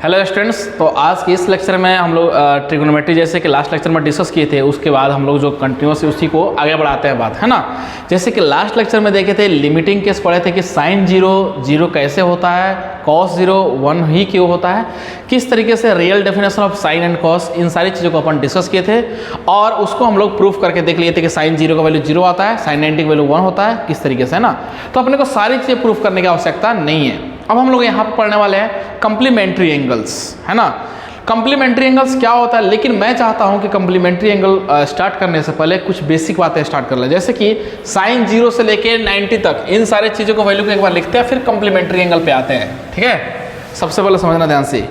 Hello students, तो आज के इस लेक्चर में हम लोग ट्रिग्नोमेट्री जैसे कि लास्ट लेक्चर में डिस्कस किए थे, उसके बाद हम लोग जो कंटिन्यूस उसी को आगे बढ़ाते हैं बात, है ना। जैसे कि लास्ट लेक्चर में देखे थे, लिमिटिंग केस पढ़े थे कि साइन जीरो जीरो कैसे होता है, कॉस जीरो वन ही क्यों होता है, किस तरीके से real definition of sine and cos, इन सारी चीज़ों को अपन डिस्कस किए थे और उसको हम लोग प्रूफ करके देख लिए थे कि साइन जीरो का वैल्यू जीरो आता है, साइन 90 का वैल्यू 1 होता है, किस तरीके से, है ना। तो अपने को सारी चीज़ें प्रूफ करने की आवश्यकता नहीं है। अब हम लोग यहाँ पर पढ़ने वाले हैं कंप्लीमेंट्री एंगल्स, है ना। कंप्लीमेंट्री एंगल्स क्या होता है, लेकिन मैं चाहता हूँ कि कंप्लीमेंट्री एंगल स्टार्ट करने से पहले कुछ बेसिक बातें स्टार्ट कर लें। जैसे कि साइन 0 से लेके 90 तक इन सारे चीज़ों को वैल्यू को एक बार लिखते हैं, फिर कंप्लीमेंट्री एंगल पे आते हैं, ठीक है। सबसे पहले समझना ध्यान से,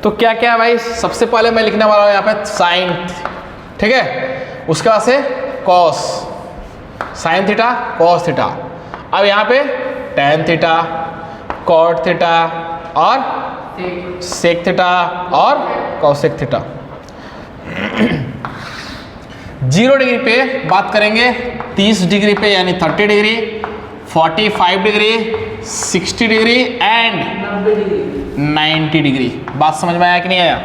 तो क्या क्या है भाई। सबसे पहले मैं लिखने वाला हूँ यहाँ पे साइन, ठीक है। उसके बाद से cos, sine theta cos theta. अब यहाँ पे टैन थीटा, कॉट थीटा और सेक थीटा और कॉसेक थीटा। 0 डिग्री पे बात करेंगे, 30 डिग्री पे यानी 30 degree, 45 degree, 60 degree and 90 degree. बात समझ में आया कि नहीं आया?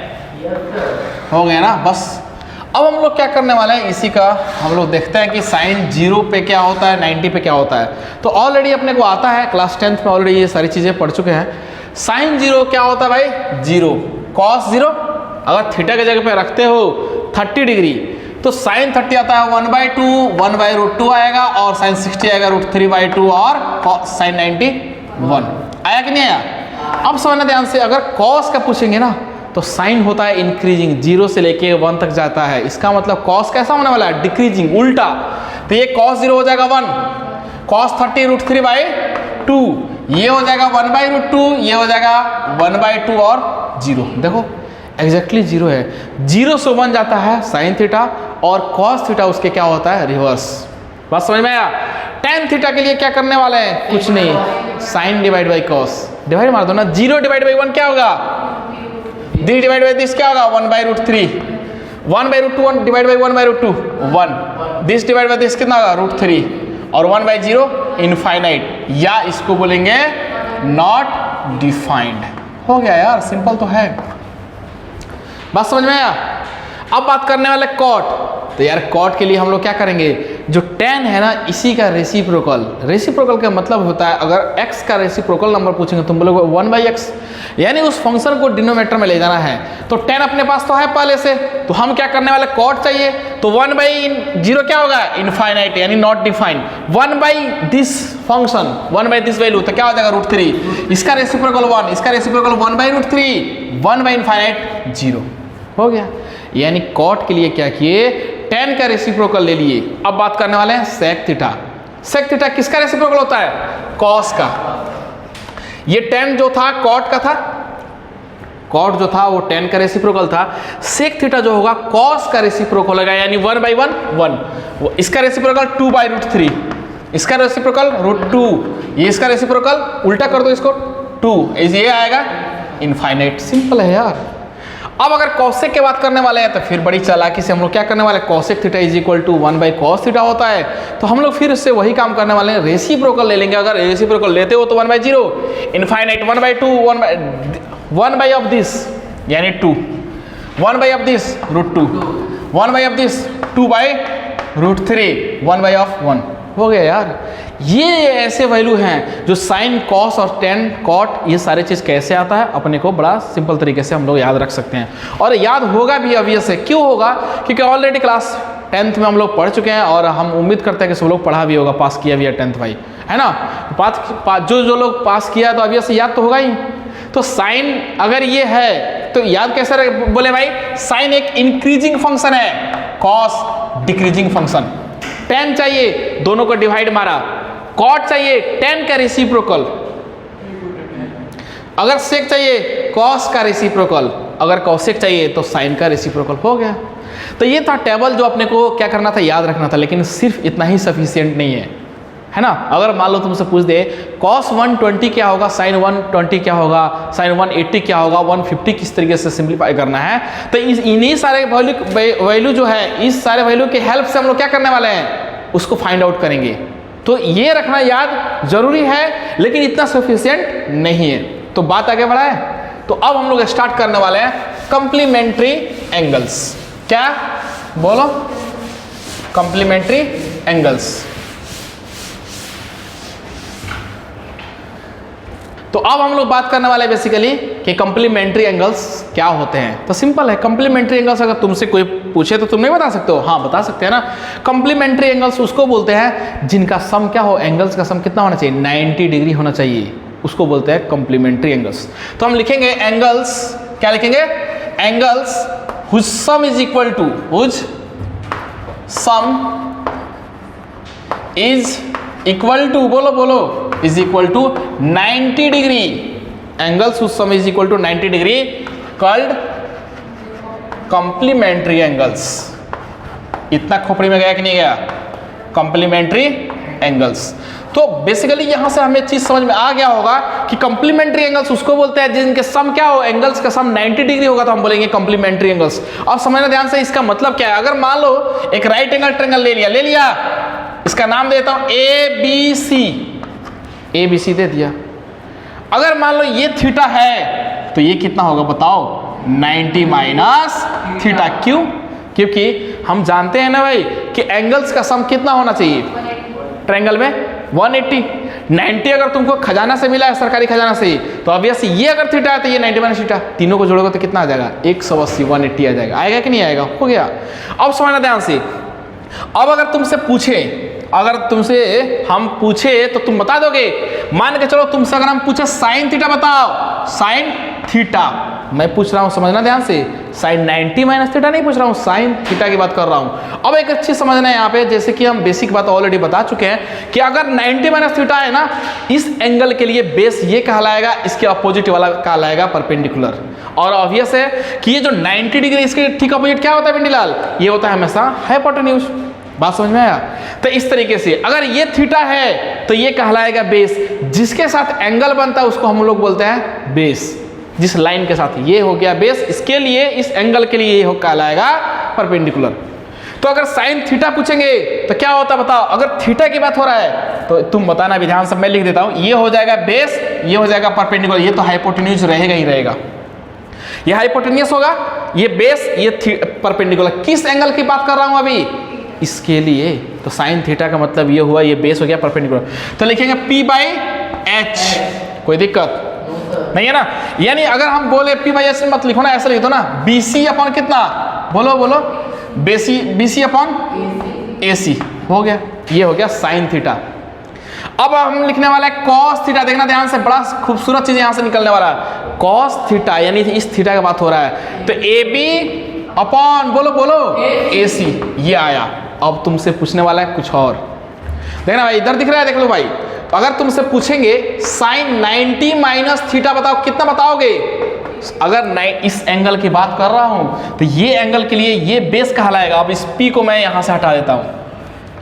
हो गया ना। बस अब हम लोग क्या करने वाले हैं, इसी का हम लोग देखते हैं कि साइन 0 पे क्या होता है, 90 पे क्या होता है। तो ऑलरेडी अपने को आता है, क्लास 10th में ऑलरेडी ये सारी चीज़ें पढ़ चुके हैं। साइन 0 क्या होता है भाई, 0। कॉस 0 अगर थीटा के जगह पे रखते हो 30 डिग्री, तो साइन 30 आता है 1/2, 1/√2 आएगा, और साइन 60 आएगा √3/2, और साइन 90 1 आया कि नहीं आया। अब समझना ध्यान से, अगर कॉस का पूछेंगे ना, तो साइन होता है इंक्रीजिंग, 0 से लेके 1 तक जाता है। इसका मतलब कॉस कैसा होने वाला है, डिक्रीजिंग, उल्टा। तो ये कॉस 0 हो जाएगा 1, कॉस 30 √3/2, ये हो जाएगा 1/√2, ये हो जाएगा 1/2 और 0। देखो एग्जैक्टली 0 है। 0 से 1 जाता है साइन थीटा, और कॉस थीटा उसके क्या होता है, रिवर्स। बात समझ में आया। टैन थीटा के लिए क्या करने वाले हैं, कुछ नहीं, sine divide by cos, divide मार दो ना। 0 डिवाइड बाई 1 क्या होगा, दिस डिवाइड बाई दिस क्या होगा, 1/√3, 1/√2 divide by 1/√2 1, this divide by this कितना होगा, √3, और 1/0 इनफाइनाइट, या इसको बोलेंगे नॉट डिफाइंड। हो गया यार, सिंपल तो है। बात समझ में आया। अब बात करने वाले कॉट। तो यार कॉट के लिए हम लोग क्या करेंगे, जो tan है ना, इसी का रेसिप्रोकल। रेसिप्रोकल का मतलब होता है, अगर x का रेसिप्रोकल नंबर पूछेंगे तुम बोलोगे 1/x, यानी उस फंक्शन को डिनोमिनेटर में ले जाना है। तो tan अपने पास तो है पहले से, तो हम क्या करने वाले, कॉट चाहिए। तो 1/0 क्या होगा, इनफाइनाइट, यानी नॉट डिफाइंड। 1/दिस फंक्शन, 1/दिस वैल्यू, तो क्या हो जाएगा, √3। इसका रेसिप्रोकल 1, इसका रेसिप्रोकल 1/√3, 1/इनफाइनाइट 0। हो गया। यानी कॉट के लिए क्या किए, tan का रेसिप्रोकल ले लिए। अब बात करने वाले हैं सेक थीटा। सेक थीटा किसका रेसिप्रोकल होता है, कॉस का। ये tan जो था कॉट का था, कॉट जो था वो tan का रेसिप्रोकल था। सेक थीटा जो होगा कॉस का रेसिप्रोकल होगा, यानी 1/1 1। इसका रेसिप्रोकल 2/√3, इसका रेसिप्रोकल √2, ये इसका रेसिप्रोकल उल्टा कर दो इसको 2, ये आएगा इनफाइनाइट। सिंपल है यार। अब अगर कॉसेक की बात करने वाले हैं, तो फिर बड़ी चालाकी से हम लोग क्या करने वाले हैं, cosec theta is equal to 1/cos theta होता है। तो हम लोग फिर इससे वही काम करने वाले हैं, रेसिप्रोकल ले लेंगे। अगर रेसिप्रोकल लेते हो तो 1/0 इनफाइनाइट, 1/2 1 ऑफ दिस यानी 2, 1 of this √2, 1 of this 2/√3, 1 of 1। हो गया यार। ये ऐसे वैल्यू हैं जो साइन कॉस और tan कॉट, ये सारे चीज़ कैसे आता है अपने को बड़ा सिंपल तरीके से हम लोग याद रख सकते हैं, और याद होगा भी ऑब्वियस है। क्यों होगा, क्योंकि ऑलरेडी क्लास 10th में हम लोग पढ़ चुके हैं, और हम उम्मीद करते हैं कि सब लोग पढ़ा भी होगा, पास किया भी है 10th भाई, है ना। जो लोग पास किया तो ऑब्वियस याद तो होगा ही। तो साइन अगर ये है तो याद कैसे बोले भाई, साइन एक इंक्रीजिंग फंक्शन है, कॉस डिक्रीजिंग फंक्शन। tan चाहिए, दोनों को डिवाइड मारा। कॉट चाहिए, tan का रेसिप्रोकल। अगर सेक चाहिए, कॉस का रेसिप्रोकल। अगर कॉसेक चाहिए तो साइन का रेसिप्रोकल। हो गया। तो ये था टेबल जो अपने को क्या करना था, याद रखना था। लेकिन सिर्फ इतना ही सफिशिएंट नहीं है ना। अगर मान लो तुमसे पूछ दे cos 120 क्या होगा, sin 120 क्या होगा, sin 180 क्या होगा, 150 किस तरीके से सिंप्लीफाई करना है, तो इन्हीं सारे वैल्यू जो है, इस सारे वैल्यू के हेल्प से हम लोग क्या करने वाले हैं, उसको फाइंड आउट करेंगे। तो ये रखना याद जरूरी है, लेकिन इतना सफिशिएंट नहीं है। तो बात आगे बढ़ाए, तो अब हम लोग स्टार्ट करने वाले हैं कंप्लीमेंट्री एंगल्स। क्या बोलो? Complementary angles. तो अब हम लोग बात करने वाले हैं बेसिकली कि कंप्लीमेंट्री एंगल्स क्या होते हैं। तो सिंपल है, कंप्लीमेंट्री एंगल्स अगर तुमसे कोई पूछे तो तुम नहीं बता सकते हो? हाँ बता सकते हैं ना। कंप्लीमेंट्री एंगल्स उसको बोलते हैं जिनका सम क्या हो, एंगल्स का सम कितना होना चाहिए? 90 डिग्री होना चाहिए, उसको बोलते हैं कंप्लीमेंट्री एंगल्स। तो हम लिखेंगे एंगल्स, क्या लिखेंगे? Angles whose sum is equal to, whose sum is equal to, बोलो बोलो, is equal to 90 degree. Angles whose sum is equal to 90 degree called complementary angles. इतना खोपड़ी में गया कि नहीं गया? Complementary angles. तो बेसिकली यहां से हमें चीज समझ में आ गया होगा कि कंप्लीमेंट्री एंगल्स उसको बोलते हैं जिनके सम क्या हो, एंगल्स का सम 90 डिग्री होगा तो हम बोलेंगे कंप्लीमेंट्री एंगल्स। और समझना ध्यान से, इसका मतलब क्या है? अगर मान लो एक राइट एंगल ट्रायंगल ले लिया, इसका नाम देता हूं ABC दे दिया। अगर मान लो ये थीटा है तो ये कितना होगा बताओ? 90 माइनस थीटा। क्यों? क्योंकि हम जानते हैं ना भाई कि एंगल्स का सम कितना होना चाहिए ट्रायंगल में? 180। 90 अगर तुमको खजाना से मिला है, सरकारी खजाना से, तो ऑब्वियसली ये अगर थीटा है तो ये 90 माइनस थीटा, तीनों को जोड़ोगे तो कितना आ जाएगा? 180, 180 आ जाएगा। आएगा कि नहीं आएगा? हो गया। अब समझना ध्यान से, अब अगर तुमसे हम पूछे तो तुम बता दोगे? मान के चलो तुमसे अगर हम पूछे साइन थीटा बताओ, साइन थीटा, मैं पूछ रहा हूं, समझना ध्यान से, साइन 90 माइनस थीटा नहीं पूछ रहा हूं, साइन थीटा की बात कर रहा हूं। अब एक अच्छी समझना है यहाँ पे, जैसे कि हम बेसिक बात ऑलरेडी बता चुके हैं कि अगर 90 माइनस थीटा है ना, इस एंगल के लिए बेस ये कहलाएगा, इसके अपोजिट वाला कहलाएगा परपेंडिकुलर। और ऑब्वियस है कि ये जो 90 डिग्री इसके ठीक अपोजिट क्या होता है पिंडीलाल? ये होता है हमेशा हाइपोटेन्यूज। बात समझ में आया? तो इस तरीके से अगर ये थीटा है तो ये कहलाएगा बेस, जिसके साथ एंगल बनता है उसको हम लोग बोलते हैं बेस। जिस लाइन के साथ ये हो गया बेस, इसके लिए, इस एंगल के लिए ये कहलाएगा परपेंडिकुलर। तो अगर साइन थीटा पूछेंगे तो क्या होता बताओ? अगर थीटा की बात हो रहा है तो तुम बताना भी ध्यान से, मैं लिख देता हूं, ये हो जाएगा बेस, ये हो जाएगा परपेंडिकुलर, ये तो हाइपोटेन्यूज रहेगा ही रहेगा। ये हाइपोटेन्यूज होगा, ये बेस, ये परपेंडिकुलर। किस एंगल की बात कर रहा हूं अभी? इसके लिए। तो साइन थीटा का मतलब ये हुआ, ये बेस हो गया परपेंडिकुलर। तो लिखेंगे P/H। कोई दिक्कत नहीं है ना? यानी अगर हम बोले P/H मत लिखो ना, ऐसा लिख दो ना, BC अपॉन कितना, बोलो बोलो, BC अपॉन AC हो गया। ये हो गया साइन थीटा। अब हम लिखने वाला है कॉस थीटा। देखना ध्यान से, बड़ा खूबसूरत चीज यहां से निकलने वाला है। कॉस थीटा यानी इस थीटा की बात हो रहा है, तो AB अपॉन, बोलो बोलो, AC। ये आया। अब तुमसे पूछने वाला है कुछ और। देखना भाई, इधर दिख रहा है, देख लो भाई। तो अगर तुमसे पूछेंगे साइन 90 माइनस थीटा बताओ, कितना बताओगे? अगर इस एंगल की बात कर रहा हूं तो ये एंगल के लिए ये बेस कहलाएगा। अब इस P को मैं यहां से हटा देता हूं,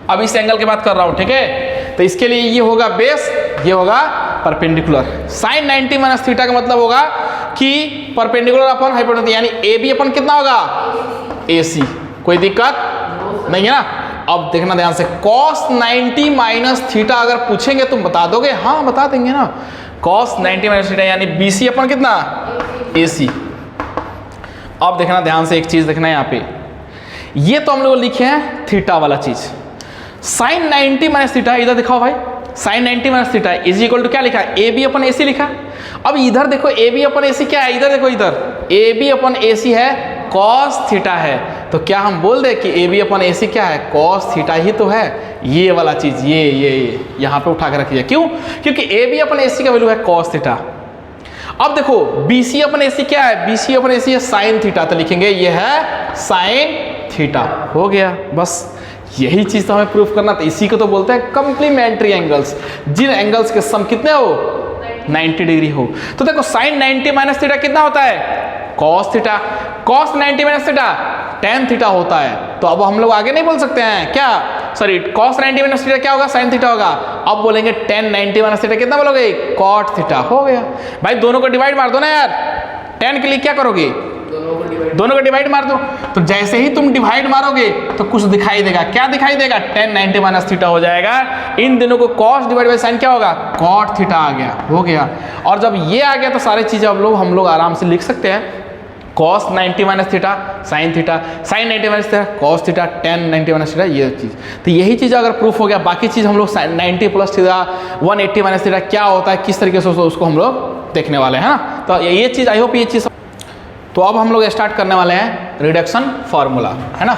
अब इस एंगल की बात कर रहा हूं, ठीक है? तो इसके लिए ये होगा बेस, ये होगा परपेंडिकुलर। साइन 90 माइनस थीटा का मतलब होगा कि परपेंडिकुलर अपॉन हाइपोटेन्यूज, यानी AB अपॉन कितना होगा? AC। कोई दिक्कत नहीं है ना? अब देखना ध्यान से, cos 90 माइनस थीटा अगर पूछेंगे तुम बता दोगे? हाँ बता देंगे ना। cos 90 माइनस थीटा यानी BC अपॉन कितना? AC। अब देखना ध्यान से, एक चीज देखना है यहाँ पे, ये तो हम लोग लिखे हैं थीटा वाला चीज। साइन 90 माइनस थीटा इधर दिखाओ भाई, sine 90 minus theta is equal to क्या लिखा है? AB अपॉन AC लिखा। अब इधर देखो AB अपॉन AC क्या है? इधर देखो, इधर AB अपॉन AC है, cos थीटा है। तो क्या हम बोल दे कि AB अपॉन AC क्या है? cos थीटा ही तो है। ये वाला चीज ये यहाँ पे उठा के रखिए। क्यों? क्योंकि AB अपॉन AC का वैल्यू है cos थीटा। अब देखो BC अपॉन AC क्या है? BC अपॉन AC है साइन थीटा, तो लिखेंगे ये है साइन थीटा। हो गया, बस यही चीज तो हमें प्रूफ करना था। इसी को तो बोलते हैं कंप्लीमेंट्री एंगल्स, जिन एंगल्स के सम कितने हो? 90 डिग्री हो। तो देखो साइन 90 माइनस थीटा कितना होता है? cos theta. cos 90 minus theta tan theta होता है। तो अब हम लोग आगे नहीं बोल सकते हैं क्या? सॉरी, cos 90 माइनस थीटा क्या होगा? sin थीटा होगा। अब बोलेंगे tan 90 माइनस थीटा कितना बोलोगे? cot theta. हो गया भाई, दोनों को डिवाइड मार दो ना यार। tan के लिए क्या करोगे? दोनों को डिवाइड मार दो। तो जैसे ही तुम डिवाइड मारोगे तो कुछ दिखाई देगा। क्या दिखाई देगा? tan 90 माइनस थीटा हो जाएगा। इन दोनों को cos डिवाइड बाई साइन क्या होगा? cot थीटा आ गया, हो गया। और जब ये आ गया तो सारी चीजें हम लोग आराम से लिख सकते हैं। cos 90 minus theta sine theta, sine 90 minus theta cos theta, tan 90 minus theta, ये चीज़। तो यही चीज़ अगर प्रूफ हो गया, बाकी चीज़ हम लोग 90 प्लस थीटा 180 माइनस थीटा क्या होता है, किस तरीके से उसको हम लोग देखने वाले हैं ना। तो ये चीज़ आई होप ये चीज़। तो अब हम लोग स्टार्ट करने वाले हैं रिडक्शन फार्मूला, है ना।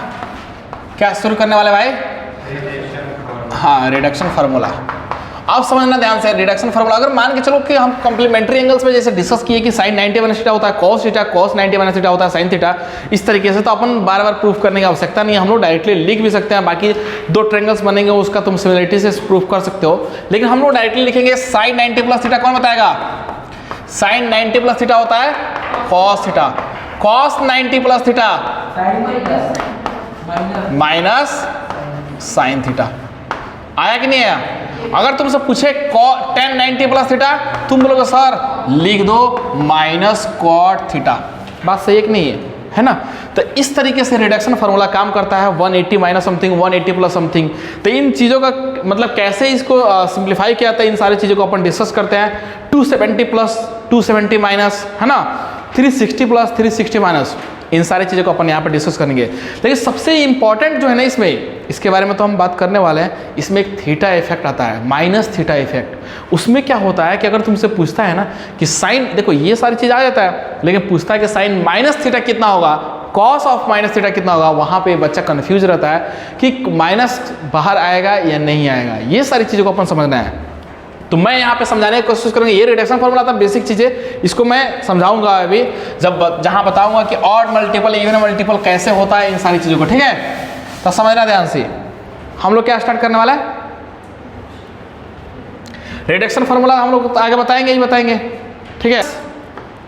क्या शुरू करने वाले भाई? हाँ, रिडक्शन फार्मूला। आप समझना ध्यान से, रिडक्शन फार्मूला अगर मान के चलो कि हम कॉम्प्लीमेंट्री एंगल्स में जैसे डिस्कस किए कि साइन 90 माइनस थीटा होता है cos theta, cos 90 minus theta होता है साइन थीटा, इस तरीके से तो अपन बार बार प्रूफ करने की आवश्यकता नहीं है, हम लोग डायरेक्टली लिख भी सकते हैं। बाकी दो ट्रायंगल्स बनेंगे उसका तुम सिमिलरिटी से प्रूफ कर सकते हो, लेकिन हम लोग डायरेक्टली लिखेंगे साइन 90 प्लस थीटा। कौन बताएगा? साइन 90 प्लस थीटा होता है cos theta, cos 90 plus theta minus sine theta. आया कि नहीं आया? अगर तुमसे पूछे tan 90 प्लस थीटा, तुम बोलोगे सर लिख दो माइनस cot थीटा। बात सही है कि नहीं है ना। तो इस तरीके से रिडक्शन फार्मूला काम करता है। 180 माइनस समथिंग, 180 प्लस समथिंग। तो इन चीज़ों का मतलब कैसे इसको सिंप्लीफाई किया जाता है, इन सारी चीज़ों को अपन डिस्कस करते हैं। 270 प्लस 270 माइनस, है ना, 360 प्लस 360 माइनस, इन सारी चीज़ों को अपन यहाँ पर डिस्कस करेंगे। लेकिन सबसे इंपॉर्टेंट जो है ना इसमें, इसके बारे में तो हम बात करने वाले हैं, इसमें एक थीटा इफेक्ट आता है, माइनस थीटा इफेक्ट। उसमें क्या होता है कि अगर तुमसे पूछता है ना कि साइन, देखो ये सारी चीज़ आ जाता है, लेकिन पूछता है कि साइन माइनस थीटा कितना होगा, कॉस ऑफ माइनस थीटा कितना होगा, वहाँ पे बच्चा कंफ्यूज रहता है कि माइनस बाहर आएगा या नहीं आएगा। ये सारी चीज़ों को अपन समझना है। तो मैं यहाँ पे समझाने की कोशिश करूँगा। ये रिडक्शन फार्मूला था, बेसिक चीज़ें, इसको मैं समझाऊंगा अभी जहाँ बताऊंगा कि ऑड मल्टीपल इवन मल्टीपल कैसे होता है, इन सारी चीज़ों को, ठीक है। तो समझना ध्यान से। हम लोग क्या स्टार्ट करने वाला है? रिडक्शन फार्मूला हम लोग आगे बताएंगे ही बताएंगे, ठीक है।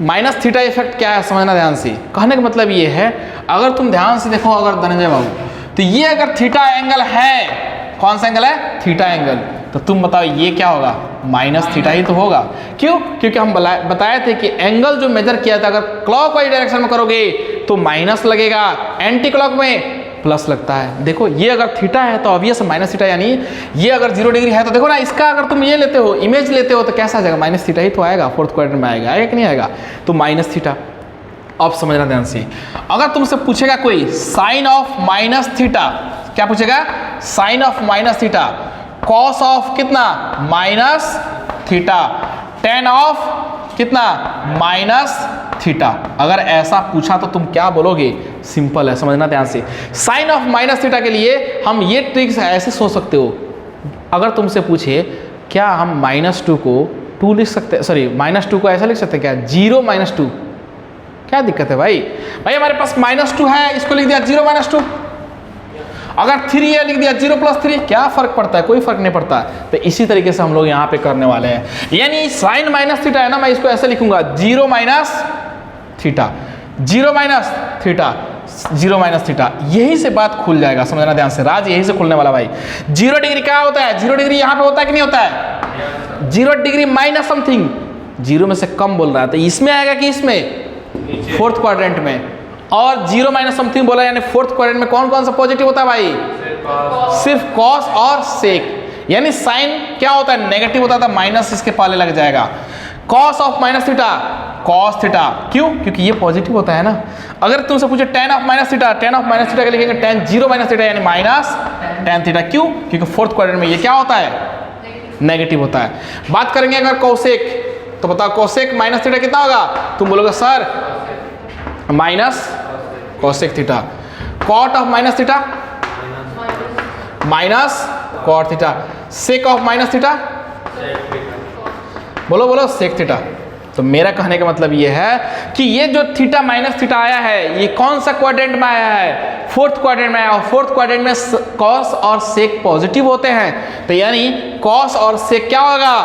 माइनस थीटा इफेक्ट क्या है समझना ध्यान से। कहने का मतलब ये है, अगर तुम ध्यान से देखो, अगर धनंजय बाबू, तो ये अगर थीटा एंगल है, कौन सा एंगल है? Theta angle. तो तुम बताओ ये क्या होगा? माइनस थीटा ही तो होगा। क्यों? क्योंकि हम बताए थे कि एंगल जो मेजर किया था, अगर क्लॉकवाइज डायरेक्शन में करोगे तो माइनस लगेगा, एंटी क्लॉक में प्लस लगता है। देखो ये अगर थीटा है तो ऑब्वियस माइनस थीटा, यानी ये अगर 0 डिग्री है तो देखो ना, इसका अगर तुम ये लेते हो, इमेज लेते हो, तो कैसा आ जाएगा? माइनस थीटा ही तो आएगा, फोर्थ क्वाड्रेंट में आएगा कि नहीं आएगा? तो माइनस थीटा। अब समझना ध्यान से, अगर तुमसे पूछेगा कोई साइन ऑफ माइनस थीटा, क्या पूछेगा? Sine of minus theta, cos of कितना? माइनस थीटा, टेन ऑफ कितना? Minus theta. अगर ऐसा पूछा तो तुम क्या बोलोगे? सिंपल है, समझना ध्यान से। साइन ऑफ माइनस थीटा के लिए हम ये ट्रिक्स ऐसे सोच सकते हो, अगर तुमसे पूछे क्या हम -2 को 2 लिख सकते हैं, सॉरी -2 को ऐसा लिख सकते हैं क्या? 0 -2। क्या दिक्कत है भाई? भाई हमारे पास -2 है, इसको लिख दिया 0 -2। अगर 3 है, लिख दिया 0 + 3। क्या फर्क पड़ता है? कोई फर्क नहीं पड़ता। तो इसी तरीके से हम लोग यहाँ पे करने वाले हैं। यानी साइन माइनस थीटा है ना, मैं इसको ऐसे लिखूंगा 0 minus theta, 0 minus theta, 0 minus theta. यही से बात खुल जाएगा, समझना ध्यान से। राज यही से खुलने वाला भाई। 0 डिग्री क्या होता है? 0 डिग्री यहाँ पे होता है कि नहीं होता है? 0 डिग्री माइनस समथिंग, 0 में से कम बोल रहा है, तो इसमें आएगा कि इसमें? फोर्थ क्वाड्रेंट में। और 0 माइनस समथिंग बोला, यानी फोर्थ क्वाड्रेंट में कौन कौन सा पॉजिटिव होता है भाई? सिर्फ कॉस और सेक। यानी साइन क्या होता है? नेगेटिव होता था, माइनस इसके पहले लग जाएगा। Cos of minus theta, cos theta. क्यों? क्योंकि ये पॉजिटिव होता है ना। अगर तुमसे पूछे ten of minus theta, tan of minus theta के लिखेंगे टेन 0 माइनस थीटा, यानी माइनस टेन थीटा। क्यों? क्योंकि फोर्थ क्वाड्रेंट में ये क्या होता है? नेगेटिव होता है। बात करेंगे अगर कोसेक, तो बताओ कोसेक माइनस थीटा कितना होगा? तुम बोलोगे sir minus cosec theta. Cot of minus theta, minus cot theta. Sec of minus theta, बोलो बोलो सेक थीटा। तो मेरा कहने का मतलब ये है कि ये जो थीटा माइनस थीटा आया है, ये कौन सा क्वाड्रेंट में आया है? फोर्थ क्वाड्रेंट में आया। और फोर्थ क्वाड्रेंट में कॉस और सेक पॉजिटिव होते हैं, तो यानी कॉस और सेक क्या होगा?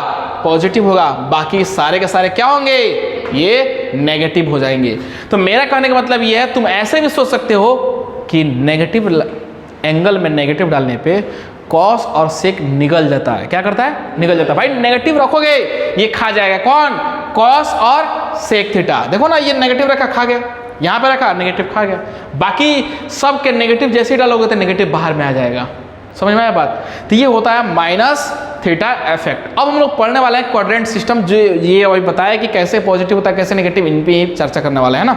पॉजिटिव होगा। बाकी सारे के सारे क्या होंगे? ये नेगेटिव हो जाएंगे। तो मेरा कहने का मतलब ये है, तुम ऐसे भी सोच सकते हो कि नेगेटिव एंगल में नेगेटिव डालने पे कॉस और सेक निकल जाता है। क्या करता है? निकल जाता है। भाई नेगेटिव रखोगे ये खा जाएगा। कौन? कॉस और सेक थीटा। देखो ना, ये नेगेटिव रखा, खा गया। यहाँ पे रखा, नेगेटिव खा गया। बाकी सब के नेगेटिव जैसे ही डालोगे तो नेगेटिव बाहर में आ जाएगा। समझ में आया बात? तो ये होता है माइनस थीटा इफेक्ट। अब हम लोग पढ़ने वाले हैं क्वाड्रेंट सिस्टम, जो ये अभी बताया कि कैसे पॉजिटिव होता है कैसे नेगेटिव, इन पे चर्चा करने वाले हैं ना।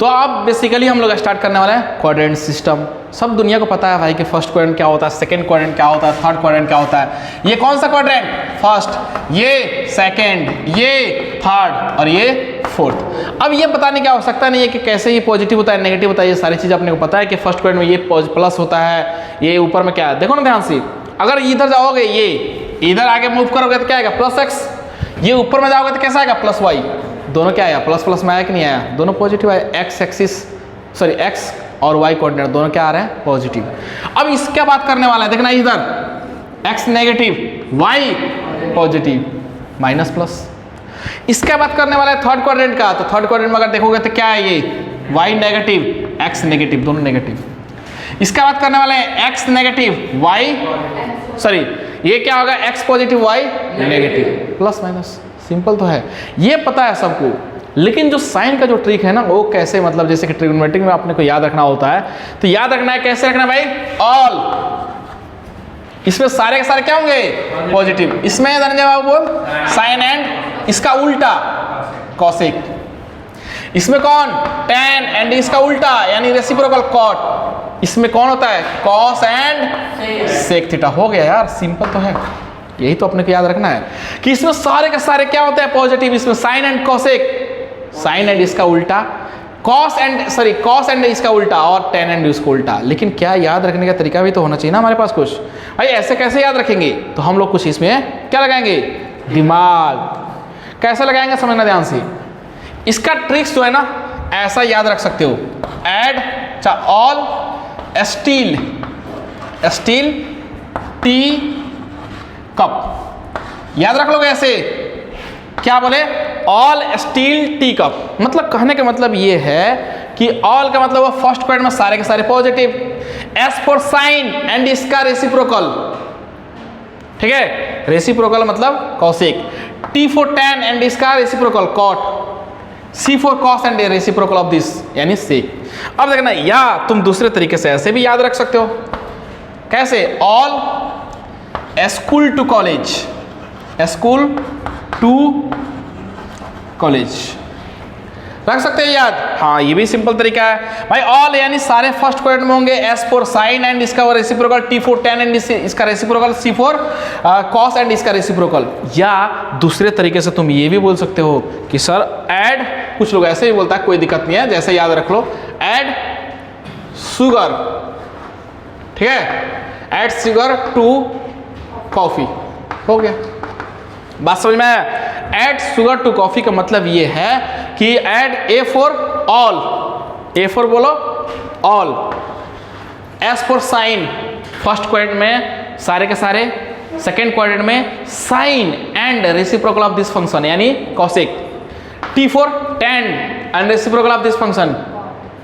तो अब बेसिकली हम लोग स्टार्ट करने वाले हैं क्वाड्रेंट सिस्टम। सब दुनिया को पता है भाई कि फर्स्ट क्वाड्रेंट क्या होता है, सेकंड क्वाड्रेंट क्या होता है, थर्ड क्वाड्रेंट क्या होता है। ये कौन सा क्वाड्रेंट? फर्स्ट, ये सेकंड, ये थर्ड और ये फोर्थ। अब ये बताने की आवश्यकता नहीं है कि कैसे ये पॉजिटिव होता है नेगेटिव होता है, ये सारी चीज़ अपने को पता है कि फर्स्ट क्वाड्रेंट में ये प्लस होता है, ये ऊपर में क्या है देखो ना ध्यान से। अगर इधर जाओगे, ये इधर आगे मूव करोगे तो क्या आएगा? Plus X. ये ऊपर में जाओगे तो कैसा आएगा? Plus Y. दोनों क्या आया? प्लस प्लस में आया कि नहीं आया? दोनों पॉजिटिव आया। एक्स एक्सिस सॉरी एक्स और वाई कोऑर्डिनेट दोनों क्या आ रहे हैं? पॉजिटिव। अब इसके बात करने वाला है, देखना इधर X negative Y positive minus plus. इसका बात करने वाला है थर्ड क्वाड्रेंट का। तो थर्ड क्वाड्रेंट में अगर देखोगे तो क्या है? ये वाई नेगेटिव एक्स नेगेटिव दोनों नेगेटिव। इसका बात करने वाले हैं एक्स नेगेटिव वाई सॉरी ये क्या होगा? X positive Y negative plus minus. Simple तो है, ये पता है सबको। लेकिन जो साइन का जो ट्रिक है ना वो कैसे, मतलब जैसे कि ट्रिग्नोमेट्री में आपने को याद रखना होता है, तो याद रखना है कैसे रखना है भाई? ऑल। इसमें सारे के सारे क्या होंगे? पॉजिटिव। इसमें धनंजय बाबू बोल साइन एंड इसका उल्टा कॉसेक। इसमें कौन? टेन एंड इसका उल्टा यानी रेसिप्रोकल कॉट। इसमें कौन होता है? Cos and sec theta. हो गया यार, सिंपल तो है। यही तो अपने को याद रखना है कि इसमें सारे के सारे क्या होते हैं? पॉजिटिव। इसमें sine and cosec, sine and इसका उल्टा, कॉस एंड इसका उल्टा और टेन एंड इसका उल्टा। लेकिन क्या याद रखने का तरीका भी तो होना चाहिए ना हमारे पास कुछ। भाई ऐसे कैसे याद रखेंगे? तो हम लोग कुछ इसमें क्या लगाएंगे? दिमाग। कैसे लगाएंगे समझना ध्यान से। इसका ट्रिक्स जो है ना ऐसा याद रख सकते हो। Add all steel tea cup. याद रख लोगे ऐसे। क्या बोले? All steel tea cup. मतलब कहने का मतलब ये है कि ऑल का मतलब वो फर्स्ट क्वाड्रेंट में सारे के सारे positive. S for sine and इसका रेसिप्रोकल, ठीक है? रेसिप्रोकल मतलब cosec. T for tan and इसका reciprocal cot. C for cos and reciprocal of this यानी सेक। अब देखना, या तुम दूसरे तरीके से ऐसे भी याद रख सकते हो। कैसे? All school to college, school to college रख सकते हैं याद। हाँ ये भी सिंपल तरीका है भाई। ऑल यानी सारे फर्स्ट क्वाड्रेंट में होंगे। एस फॉर साइन एंड इसका reciprocal, T for tan and इसका reciprocal, C for cos and इसका रेसिप्रोकल। या दूसरे तरीके से तुम ये भी बोल सकते हो कि सर ऐड, कुछ लोग ऐसे ही बोलता है, कोई दिक्कत नहीं है, जैसे याद रख लो। ऐड शुगर, ठीक है? Add sugar to coffee. हो गया, बात समझ में आया? ऐड शुगर टू कॉफी का मतलब ये है कि add A for all, A for बोलो all, S for sine first quadrant में सारे के सारे, सेकेंड क्वाड्रेंट में sine and reciprocal of this function यानी cosec, T for tan and reciprocal of this function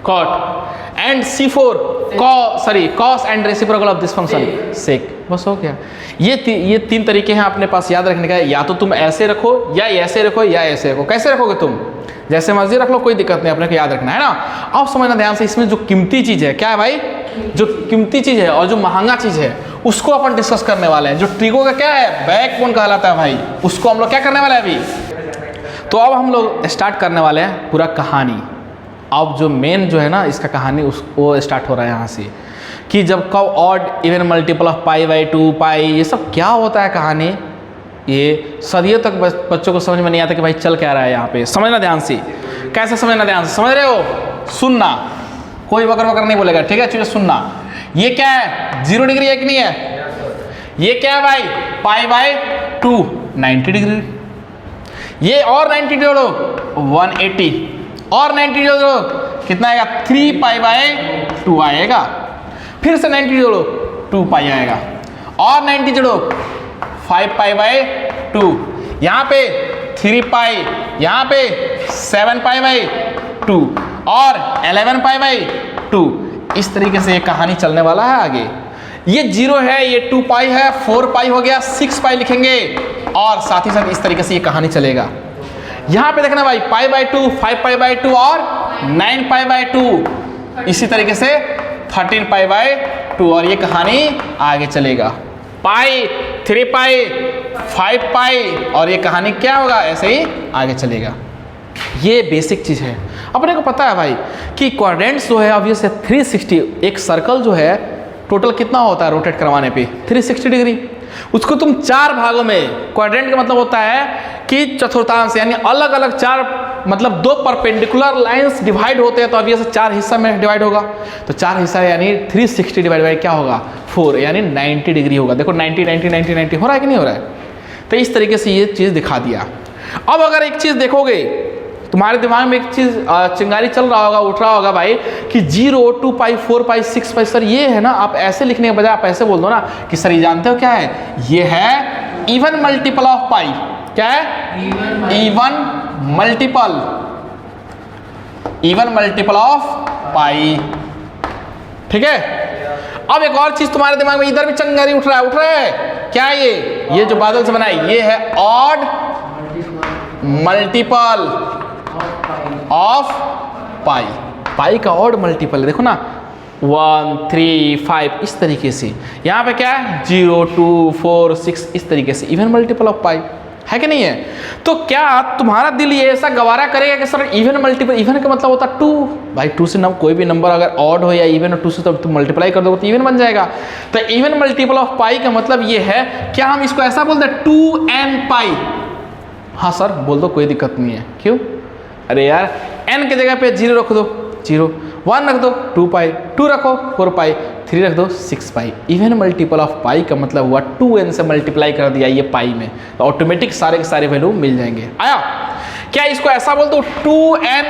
cot, and C for cos and reciprocal of this function sec. बस हो गया। ये तीन तरीके हैं अपने पास याद रखने का। या तो तुम ऐसे रखो या ऐसे रखो या ऐसे रखो। कैसे रखोगे तुम? जैसे मर्जी रख लो, कोई दिक्कत नहीं, अपने को याद रखना है ना। अब समझना ध्यान से, इसमें जो कीमती चीज़ है क्या है भाई? जो कीमती चीज़ है और जो महंगा चीज़ है उसको अपन डिस्कस करने वाले हैं। जो ट्रिको का क्या है? बैकबोन कहलाता है भाई, उसको हम लोग क्या करने वाले हैं अभी। तो अब हम लोग स्टार्ट करने वाले हैं पूरा कहानी। अब जो मेन जो है ना इसका कहानी वो स्टार्ट हो रहा है यहाँ से कि जब कब odd even multiple of pi by 2 पाई, ये सब क्या होता है कहानी। ये सदियों तक बच्चों को समझ में नहीं आता कि भाई चल क्या रहा है यहाँ पे। समझना ध्यान से। कैसे समझना ध्यान से? समझ रहे हो? सुनना, कोई बकर बकर नहीं बोलेगा, ठीक है? चलिए सुनना। ये क्या है? 0 डिग्री है कि नहीं है? ये क्या है भाई? Pi by 2 90 degree. ये और 90 जोड़ो 180, और 90 जोड़ो कितना आएगा? 3 पाई बाई 2 आएगा। फिर से 90 जोड़ो 2 पाई आएगा, और 90 जोड़ो 5 पाई बाई 2, यहाँ पे 3 पाई, यहाँ पे 7 पाई बाई 2 और 11 पाई बाई 2। इस तरीके से ये कहानी चलने वाला है आगे। ये 0 है, ये 2 पाई है, 4 पाई हो गया, 6 पाई लिखेंगे और साथ ही साथ इस तरीके से ये कहानी चलेगा। यहाँ पे देखना भाई पाई बाई 2, 5 पाई बाई 2 और 9 पाई बाई 2, इसी तरीके से 13 पाई बाई 2, और ये कहानी आगे चलेगा। पाई, 3 पाई, 5 पाई, और ये कहानी क्या होगा, ऐसे ही आगे चलेगा। ये बेसिक चीज़ है। अपने को पता है भाई कि क्वाड्रेंट्स जो है ऑब्वियस है 360, एक सर्कल जो है टोटल कितना होता है रोटेट करवाने पे 360 डिग्री। उसको तुम 4 भागों में, क्वाड्रेंट का मतलब होता है कि चतुर्थांश, यानी अलग अलग 4, मतलब 2 परपेंडिकुलर लाइंस डिवाइड होते हैं तो ऑब्वियस 4 हिस्सा में डिवाइड होगा। तो 4 हिस्सा यानी 360 डिवाइड बाई क्या होगा 4, यानी 90 डिग्री होगा। देखो 90 90 90 90 हो रहा है कि नहीं हो रहा है। तो इस तरीके से ये चीज़ दिखा दिया। अब अगर एक चीज़ देखोगे, तुम्हारे दिमाग में एक चीज़ चिंगारी चल रहा होगा, उठ रहा होगा भाई कि 0, 2 पाई, 4 पाई, 6 पाई, सर ये है ना, आप ऐसे लिखने के बजाय आप ऐसे बोल दो ना कि सर ये जानते हो क्या है, ये है इवन मल्टीपल ऑफ पाई। क्या है? Even multiple, even multiple of pi. ठीक है। अब एक और चीज तुम्हारे दिमाग में इधर भी चिंगारी उठ रहा है, क्या है ये जो बादल से बना है, ये है ऑड मल्टीपल ऑफ पाई। पाई का ऑड मल्टीपल देखो ना, 1, 3, 5 इस तरीके से। यहाँ पे क्या है 0, 2, 4, 6 इस तरीके से इवन मल्टीपल ऑफ पाई है कि नहीं है। तो क्या तुम्हारा दिल ये ऐसा गवारा करेगा कि सर इवन मल्टीपल, इवन का मतलब होता है 2 भाई, 2 से कोई भी नंबर अगर ऑड हो या इवन हो 2 से, तो तुम मल्टीप्लाई कर दोगे तो इवन बन जाएगा। तो इवन मल्टीपल ऑफ पाई का मतलब ये है, क्या हम इसको ऐसा बोलते हैं 2n पाई। हाँ सर बोल दो, कोई दिक्कत नहीं है। क्यों? अरे यार n की जगह पे 0 रख दो 0, 1 रख दो 2 पाई, 2 रखो 4 पाई, 3 रख दो 6 पाई। इवन मल्टीपल ऑफ पाई का मतलब हुआ 2n से मल्टीप्लाई कर दिया ये पाई में, तो ऑटोमेटिक सारे के सारे वैल्यू मिल जाएंगे। आया? क्या इसको ऐसा बोल दो 2n,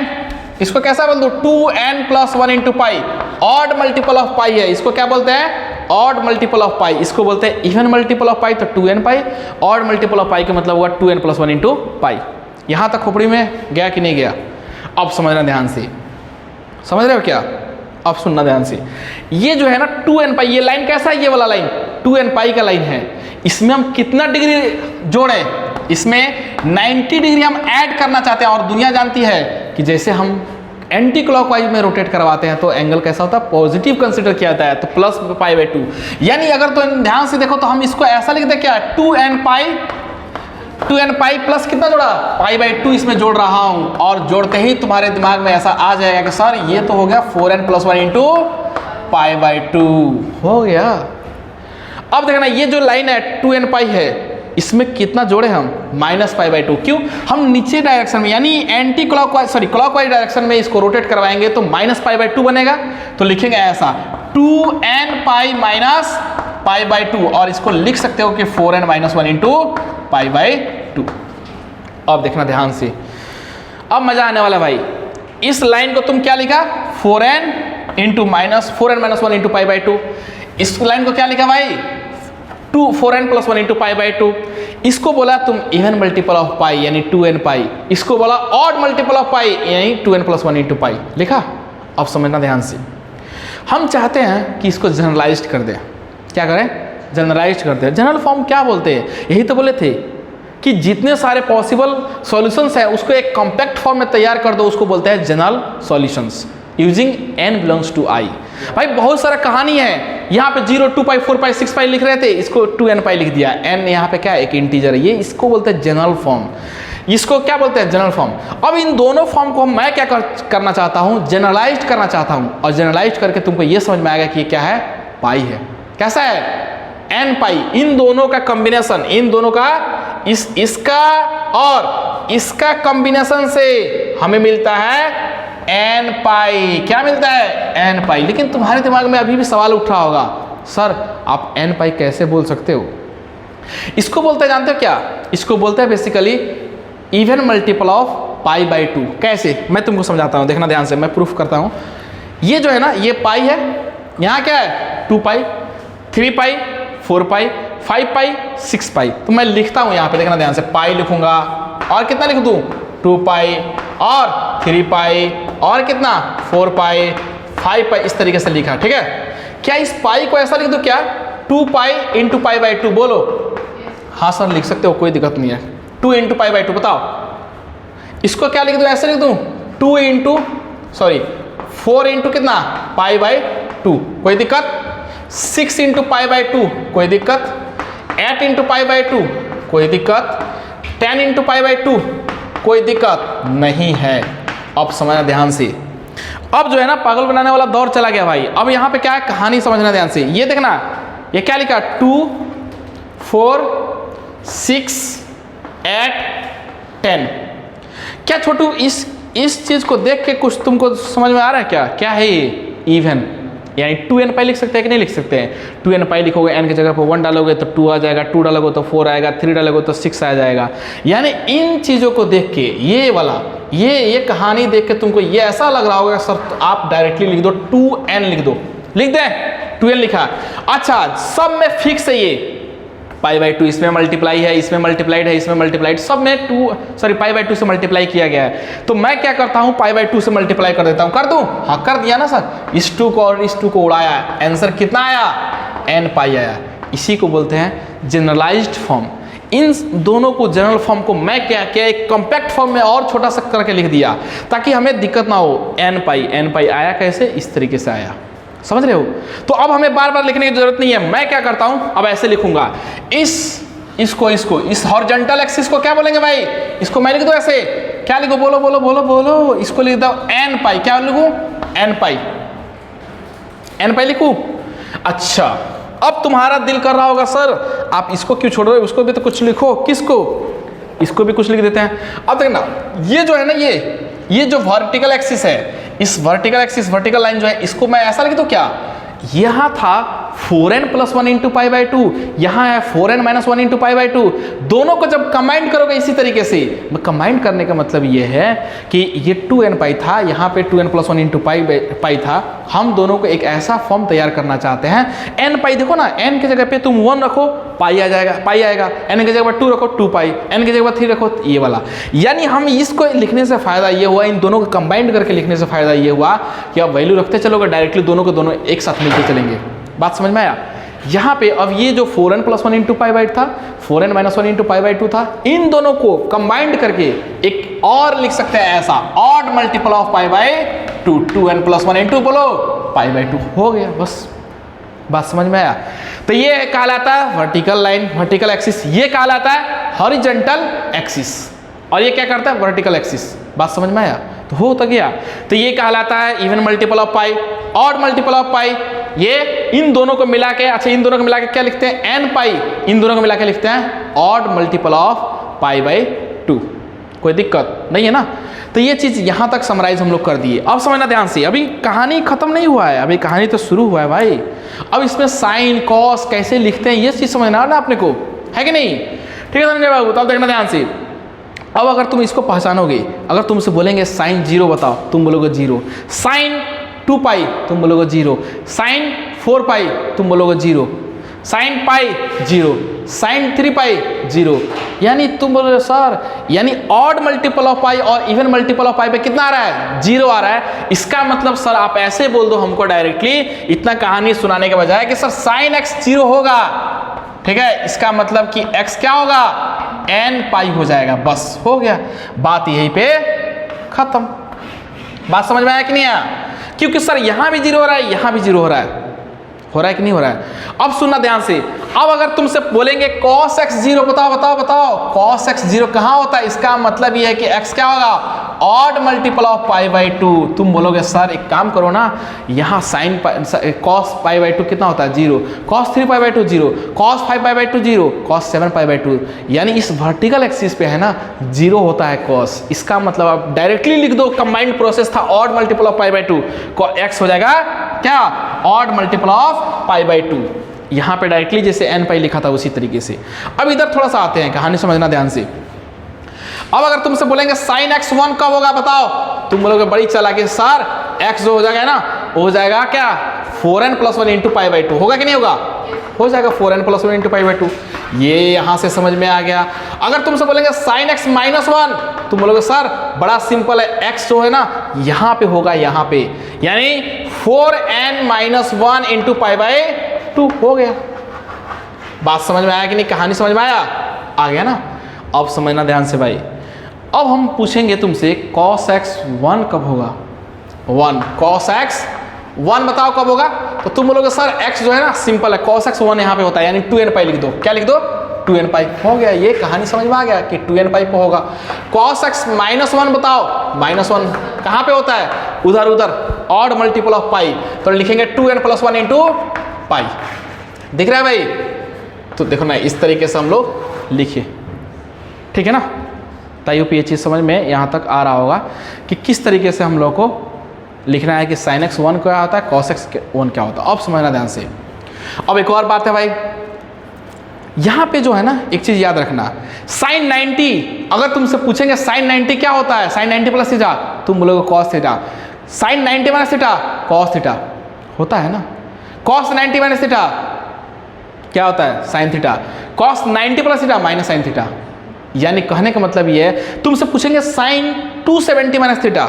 इसको कैसा बोल दो 2n plus 1 into pi, odd multiple of pi है, इसको क्या बोलते हैं ऑड मल्टीपल ऑफ पाई। इसको बोलते हैं इवन मल्टीपल ऑफ पाई, तो 2n pi. Odd multiple of pi का मतलब हुआ 2n प्लस 1 इंटू पाई। यहां तक खोपड़ी में गया कि नहीं गया? अब समझना ध्यान से, समझ रहे हो क्या? अब सुनना ध्यान से। ये जो है ना 2n पाई, ये लाइन कैसा है, ये वाला लाइन 2n पाई का लाइन है। इसमें हम कितना डिग्री जोड़े, इसमें 90 डिग्री हम ऐड करना चाहते हैं। और दुनिया जानती है कि जैसे हम एंटी क्लॉकवाइज में रोटेट करवाते हैं तो एंगल कैसा होता है, पॉजिटिव कंसीडर किया जाता है, तो प्लस पाई बाई 2। यानी अगर तो ध्यान से देखो तो हम इसको ऐसा लिखते क्या, 2n पाई प्लस कितना जोड़ा, पाई बाई 2 इसमें जोड़ रहा हूं। और जोड़ते ही तुम्हारे दिमाग में ऐसा आ जाएगा कि सर ये तो हो गया 4n plus 1 into pi by 2 हो गया। अब देखना ये जो लाइन है 2n पाई है, इसमें कितना जोड़े हम, माइनस पाई बाई 2। क्यों? हम नीचे डायरेक्शन में यानी anti clockwise, sorry clockwise direction में इसको रोटेट करवाएंगे तो माइनस पाई बाई 2 बनेगा। तो लिखेंगे ऐसा 2n pi minus pi by 2, और इसको लिख सकते हो कि 4n minus 1 into pi by 2। अब देखना ध्यान से, अब मजा आने वाला भाई। इस लाइन को तुम क्या लिखा, 4n into minus 4n minus 1 into pi by 2। इस लाइन को क्या लिखा भाई, 4n plus 1 into pi by 2। इसको बोला तुम इवन मल्टीपल ऑफ पाई यानी 2n पाई, इसको बोला ऑड मल्टीपल ऑफ पाई यानी 2n प्लस 1 इंटू पाई। लिखा? अब समझना ध्यान से, हम चाहते हैं कि इसको जनरलाइज्ड कर दें। क्या करें? जनरलाइज्ड कर दें। जनरल फॉर्म क्या बोलते हैं, यही तो बोले थे कि जितने सारे पॉसिबल सॉल्यूशंस है उसको एक कॉम्पैक्ट फॉर्म में तैयार कर दो, उसको बोलते हैं general solutions using n belongs to i। भाई बहुत सारा कहानी है, यहाँ पे 0, 2 पाई, 4 पाई, 6 पाई लिख रहे थे, इसको 2n पाई लिख दिया। n यहाँ पे क्या है, एक इंटीजर है, ये इसको बोलते हैं जनरल फॉर्म। इसको क्या बोलते हैं, जनरल फॉर्म। अब इन दोनों फॉर्म को मैं क्या करना चाहता हूँ, जनरलाइज करना चाहता हूँ। और जनरलाइज करके तुमको ये समझ में आएगा कि ये क्या है, पाई है। कैसा है, n पाई। इन दोनों का कॉम्बिनेशन, इन दोनों का इसका और इसका कॉम्बिनेशन से हमें मिलता है n पाई। क्या मिलता है, n पाई। लेकिन तुम्हारे दिमाग में अभी भी सवाल उठ रहा होगा, सर आप n पाई कैसे बोल सकते हो? इसको बोलते हैं, जानते हो क्या, इसको बोलते हैं basically even multiple of pi by 2। कैसे, मैं तुमको समझाता हूँ, देखना ध्यान से, मैं प्रूफ करता हूँ। ये जो है ना, ये पाई है, यहाँ क्या है 2 पाई, 3 पाई, 4 पाई, 5 पाई, 6 पाई। तो मैं लिखता हूँ यहाँ पे, देखना ध्यान से, पाई लिखूंगा और कितना लिख दूँ, 2 पाई और 3 पाई और कितना 4 पाई, 5 पाई, इस तरीके से लिखा। ठीक है, क्या इस पाई को ऐसा लिख दो क्या, 2 पाई इंटू पाई बाई 2? बोलो हाँ सर लिख सकते हो, कोई दिक्कत नहीं है। 2 इंटू पाई बाई 2 बताओ, इसको क्या लिख दूं, ऐसे लिख दूं 4 इंटू कितना पाई बाई 2, कोई दिक्कत? 6 इंटू पाई बाई 2, कोई दिक्कत? 8 इंटू पाई बाई 2, कोई दिक्कत? 10 इंटू पाई बाई 2, कोई दिक्कत नहीं है। अब समझना ध्यान से, अब जो है ना पागल बनाने वाला दौर चला गया भाई। अब यहाँ पे क्या है, कहानी समझना ध्यान से। ये देखना, ये क्या लिखा 2 4 6 8 10। क्या छोटू इस चीज को देख के कुछ तुमको समझ में आ रहा है क्या? क्या है ये? इवन, यानी 2n पाई लिख सकते हैं कि नहीं लिख सकते हैं? 2n पाई लिखोगे, n की जगह पर 1 डालोगे तो 2 आ जाएगा, 2 डालोगे तो 4 आएगा, 3 डालोगे तो 6 आ जाएगा। यानी इन चीज़ों को देख के ये वाला ये कहानी देख के तुमको ये ऐसा लग रहा होगा सर तो आप डायरेक्टली लिख दो 2n लिख दो, लिख दें 2n लिखा। अच्छा, सब में फिक्स है ये पाई बाई 2, इसमें मल्टीप्लाई है, इसमें मल्टीप्लाइड है, इसमें मल्टीप्लाइड, सब में पाई बाई 2 से मल्टीप्लाई किया गया है। तो मैं क्या करता हूँ, पाई बाई 2 से मल्टीप्लाई कर देता हूँ। कर दूँ? हाँ कर दिया ना सर। इस 2 को और इस 2 को उड़ाया, आंसर कितना आया? n पाई आया। इसी को बोलते हैं जनरलाइज्ड फॉर्म। इन दोनों को जनरल फॉर्म को मैं क्या एक कॉम्पैक्ट फॉर्म में और छोटा सा करके लिख दिया ताकि हमें दिक्कत ना हो। n पाई आया कैसे? इस तरीके से आया, समझ रहे हो? तो अब हमें बार बार लिखने की जरूरत नहीं है। मैं क्या करता हूं, अब ऐसे लिखूंगा, इसको इस हॉरिजॉन्टल एक्सिस को क्या बोलेंगे भाई? इसको मैं लिख दूं ऐसे, क्या लिखूं? बोलो बोलो बोलो बोलो। इसको लिख दो n पाई। क्या लिखूं? n पाई लिखूं? अच्छा, अब तुम्हारा दिल कर रहा होगा सर आप इसको क्यों छोड़ रहे हो, उसको भी तो कुछ लिखो। किसको? इसको भी कुछ लिख देते हैं। अब देखना, ये जो है ना, ये जो वर्टिकल एक्सिस है, इस वर्टिकल लाइन जो है, इसको मैं ऐसा लिख दूं क्या? यहाँ था 4n + 1 इंटू पाई बाई 2, यहाँ है 4n - 1 इंटू पाई बाई 2। दोनों को जब कंबाइंड करोगे इसी तरीके से, कंबाइंड करने का मतलब ये है कि ये 2n पाई था, यहाँ पे 2n + 1 इंटू पाई था। हम दोनों को एक ऐसा फॉर्म तैयार करना चाहते हैं। n पाई देखो ना, n की जगह पे तुम 1 रखो, पाई आ जाएगा, पाई आएगा। n की जगह पर 2 रखो, 2 पाई। n की जगह पर 3 रखो, ये वाला। यानी हम इसको लिखने से फायदा ये हुआ, इन दोनों को कंबाइंड करके लिखने से फायदा ये हुआ कि अब वैल्यू रखते चलोगे, डायरेक्टली दोनों को दोनों एक साथ मिलते चलेंगे। बात समझ में आया? यहाँ पे अब ये जो 4n + 1 इंटू पाई बाई था, 4n - 1 इंटू पाई बाई 2 था, इन दोनों को कंबाइंड करके एक और लिख सकते हैं ऐसा, odd multiple of pi by 2, 2n + 1 into बोलो पाई बाई 2 हो गया। बस बात समझ में आया? तो ये कहलाता है वर्टिकल लाइन, वर्टिकल एक्सिस। ये कहलाता है हॉरिजॉन्टल एक्सिस, और ये क्या करता है? Vertical axis. बात समझ में आया? तो हो तो गया। तो ये कहलाता है even multiple of pi, odd multiple of pi. ये इन दोनों को मिला के, अच्छा इन दोनों को मिला के क्या लिखते हैं? n पाई। इन दोनों को मिला के लिखते हैं odd multiple of pi by 2। कोई दिक्कत नहीं है ना? तो ये चीज यहां तक समराइज हम लोग कर दिए। अब समझना ध्यान से, अभी कहानी खत्म नहीं हुआ है, अभी कहानी तो शुरू हुआ है भाई। अब इसमें साइन कॉस कैसे लिखते हैं ये चीज समझना ना अपने को, है कि नहीं? ठीक है संजय बाबू? तब देखना ध्यान से। अब अगर तुम इसको पहचानोगे, अगर तुमसे बोलेंगे साइन 0 बताओ, तुम बोलोगे 0। साइन 2 पाई, तुम बोलोगे 0। साइन 4 पाई, तुम बोलोगे 0। साइन पाई 0, साइन 3 पाई 0। यानी तुम बोलोगे सर, यानी ऑड मल्टीपल ऑफ पाई और इवन मल्टीपल ऑफ पाई पे कितना आ रहा है? 0 आ रहा है। इसका मतलब सर आप ऐसे बोल दो हमको डायरेक्टली, इतना कहानी सुनाने के बजाय कि सर साइन x 0 होगा। ठीक है, इसका मतलब कि x क्या होगा? n पाई हो जाएगा। बस हो गया, बात यहीं पे खत्म। बात समझ में आया कि नहीं आया? क्योंकि सर यहां भी 0 हो रहा है, यहां भी 0 हो रहा है कि नहीं हो रहा है? अब सुनना ध्यान से। अब अगर तुमसे बोलेंगे cos x 0 बताओ cos x 0 कहाँ होता है? इसका मतलब ये है कि x क्या होगा? Odd multiple of pi by 2। तुम बोलोगे सर एक काम करो ना, यहाँ साइन cos पाई बाई 2 कितना होता है? 0। cos 3 pi by 2 0, cos 5 pi by 2 0, cos 7 pi by 2। यानी इस वर्टिकल एक्सिस पे है ना 0 होता है cos। इसका मतलब आप डायरेक्टली लिख दो, कंबाइंड प्रोसेस था odd multiple of pi by 2, x हो जाएगा क्या? Odd multiple of pi by 2। यहाँ पे डायरेक्टली जैसे n पाई लिखा था उसी तरीके से। अब इधर थोड़ा सा आते हैं, कहानी समझना ध्यान से। अब अगर तुमसे बोलेंगे साइन x 1 कब होगा बताओ, तुम बोलोगे बड़ी चालाकी सर x जो हो जाएगा ना, हो जाएगा क्या? 4n + 1 into pi by 2। होगा कि नहीं होगा? हो जाएगा 4n + 1 इंटू पाई बाई 2। ये यहां से समझ में आ गया। अगर तुमसे बोलेंगे साइन x -1, तुम बोलोगे सर बड़ा सिंपल है, x जो है ना यहाँ पे होगा, यहाँ पे, यानी 4n - 1 इंटू पाई बाई 2 हो गया। बात समझ में आया कि नहीं? कहानी समझ में आया? आ गया ना? अब समझना ध्यान से भाई। अब हम पूछेंगे तुमसे cos x 1 कब होगा, 1 cos x 1 बताओ कब होगा। तो तुम बोलोगे सर x जो है ना सिंपल है, cos x 1 यहाँ पे होता है, यानी 2n पाई लिख दो। क्या लिख दो, 2n पाई। हो गया, ये कहानी समझ में आ गया कि 2n पाई पे होगा। cos x -1 बताओ, -1 कहाँ पे होता है, उधर उधर ऑड मल्टीपल ऑफ पाई, तो लिखेंगे 2n + 1 इंटू पाई। दिख रहा है भाई। तो देखो ना इस तरीके से हम लोग लिखिए, ठीक है ना। ताइयों पे ये चीज़ समझ में यहाँ तक आ रहा होगा कि किस तरीके से हम लोग को लिखना है कि sin x 1 क्या होता है, cos x 1 क्या होता है। अब समझना ध्यान से। अब एक और बात है भाई, यहाँ पे जो है ना एक चीज़ याद रखना, sin 90 अगर तुमसे पूछेंगे sin 90 क्या होता है, sin 90 + थीटा, तुम बोलोगे cos theta. sin 90 - theta cos theta होता है ना। cos 90 - थीटा क्या होता है, sin theta. cos 90 + theta -sin theta. यानी कहने का मतलब ये है, तुमसे पूछेंगे sin 270 - थीटा,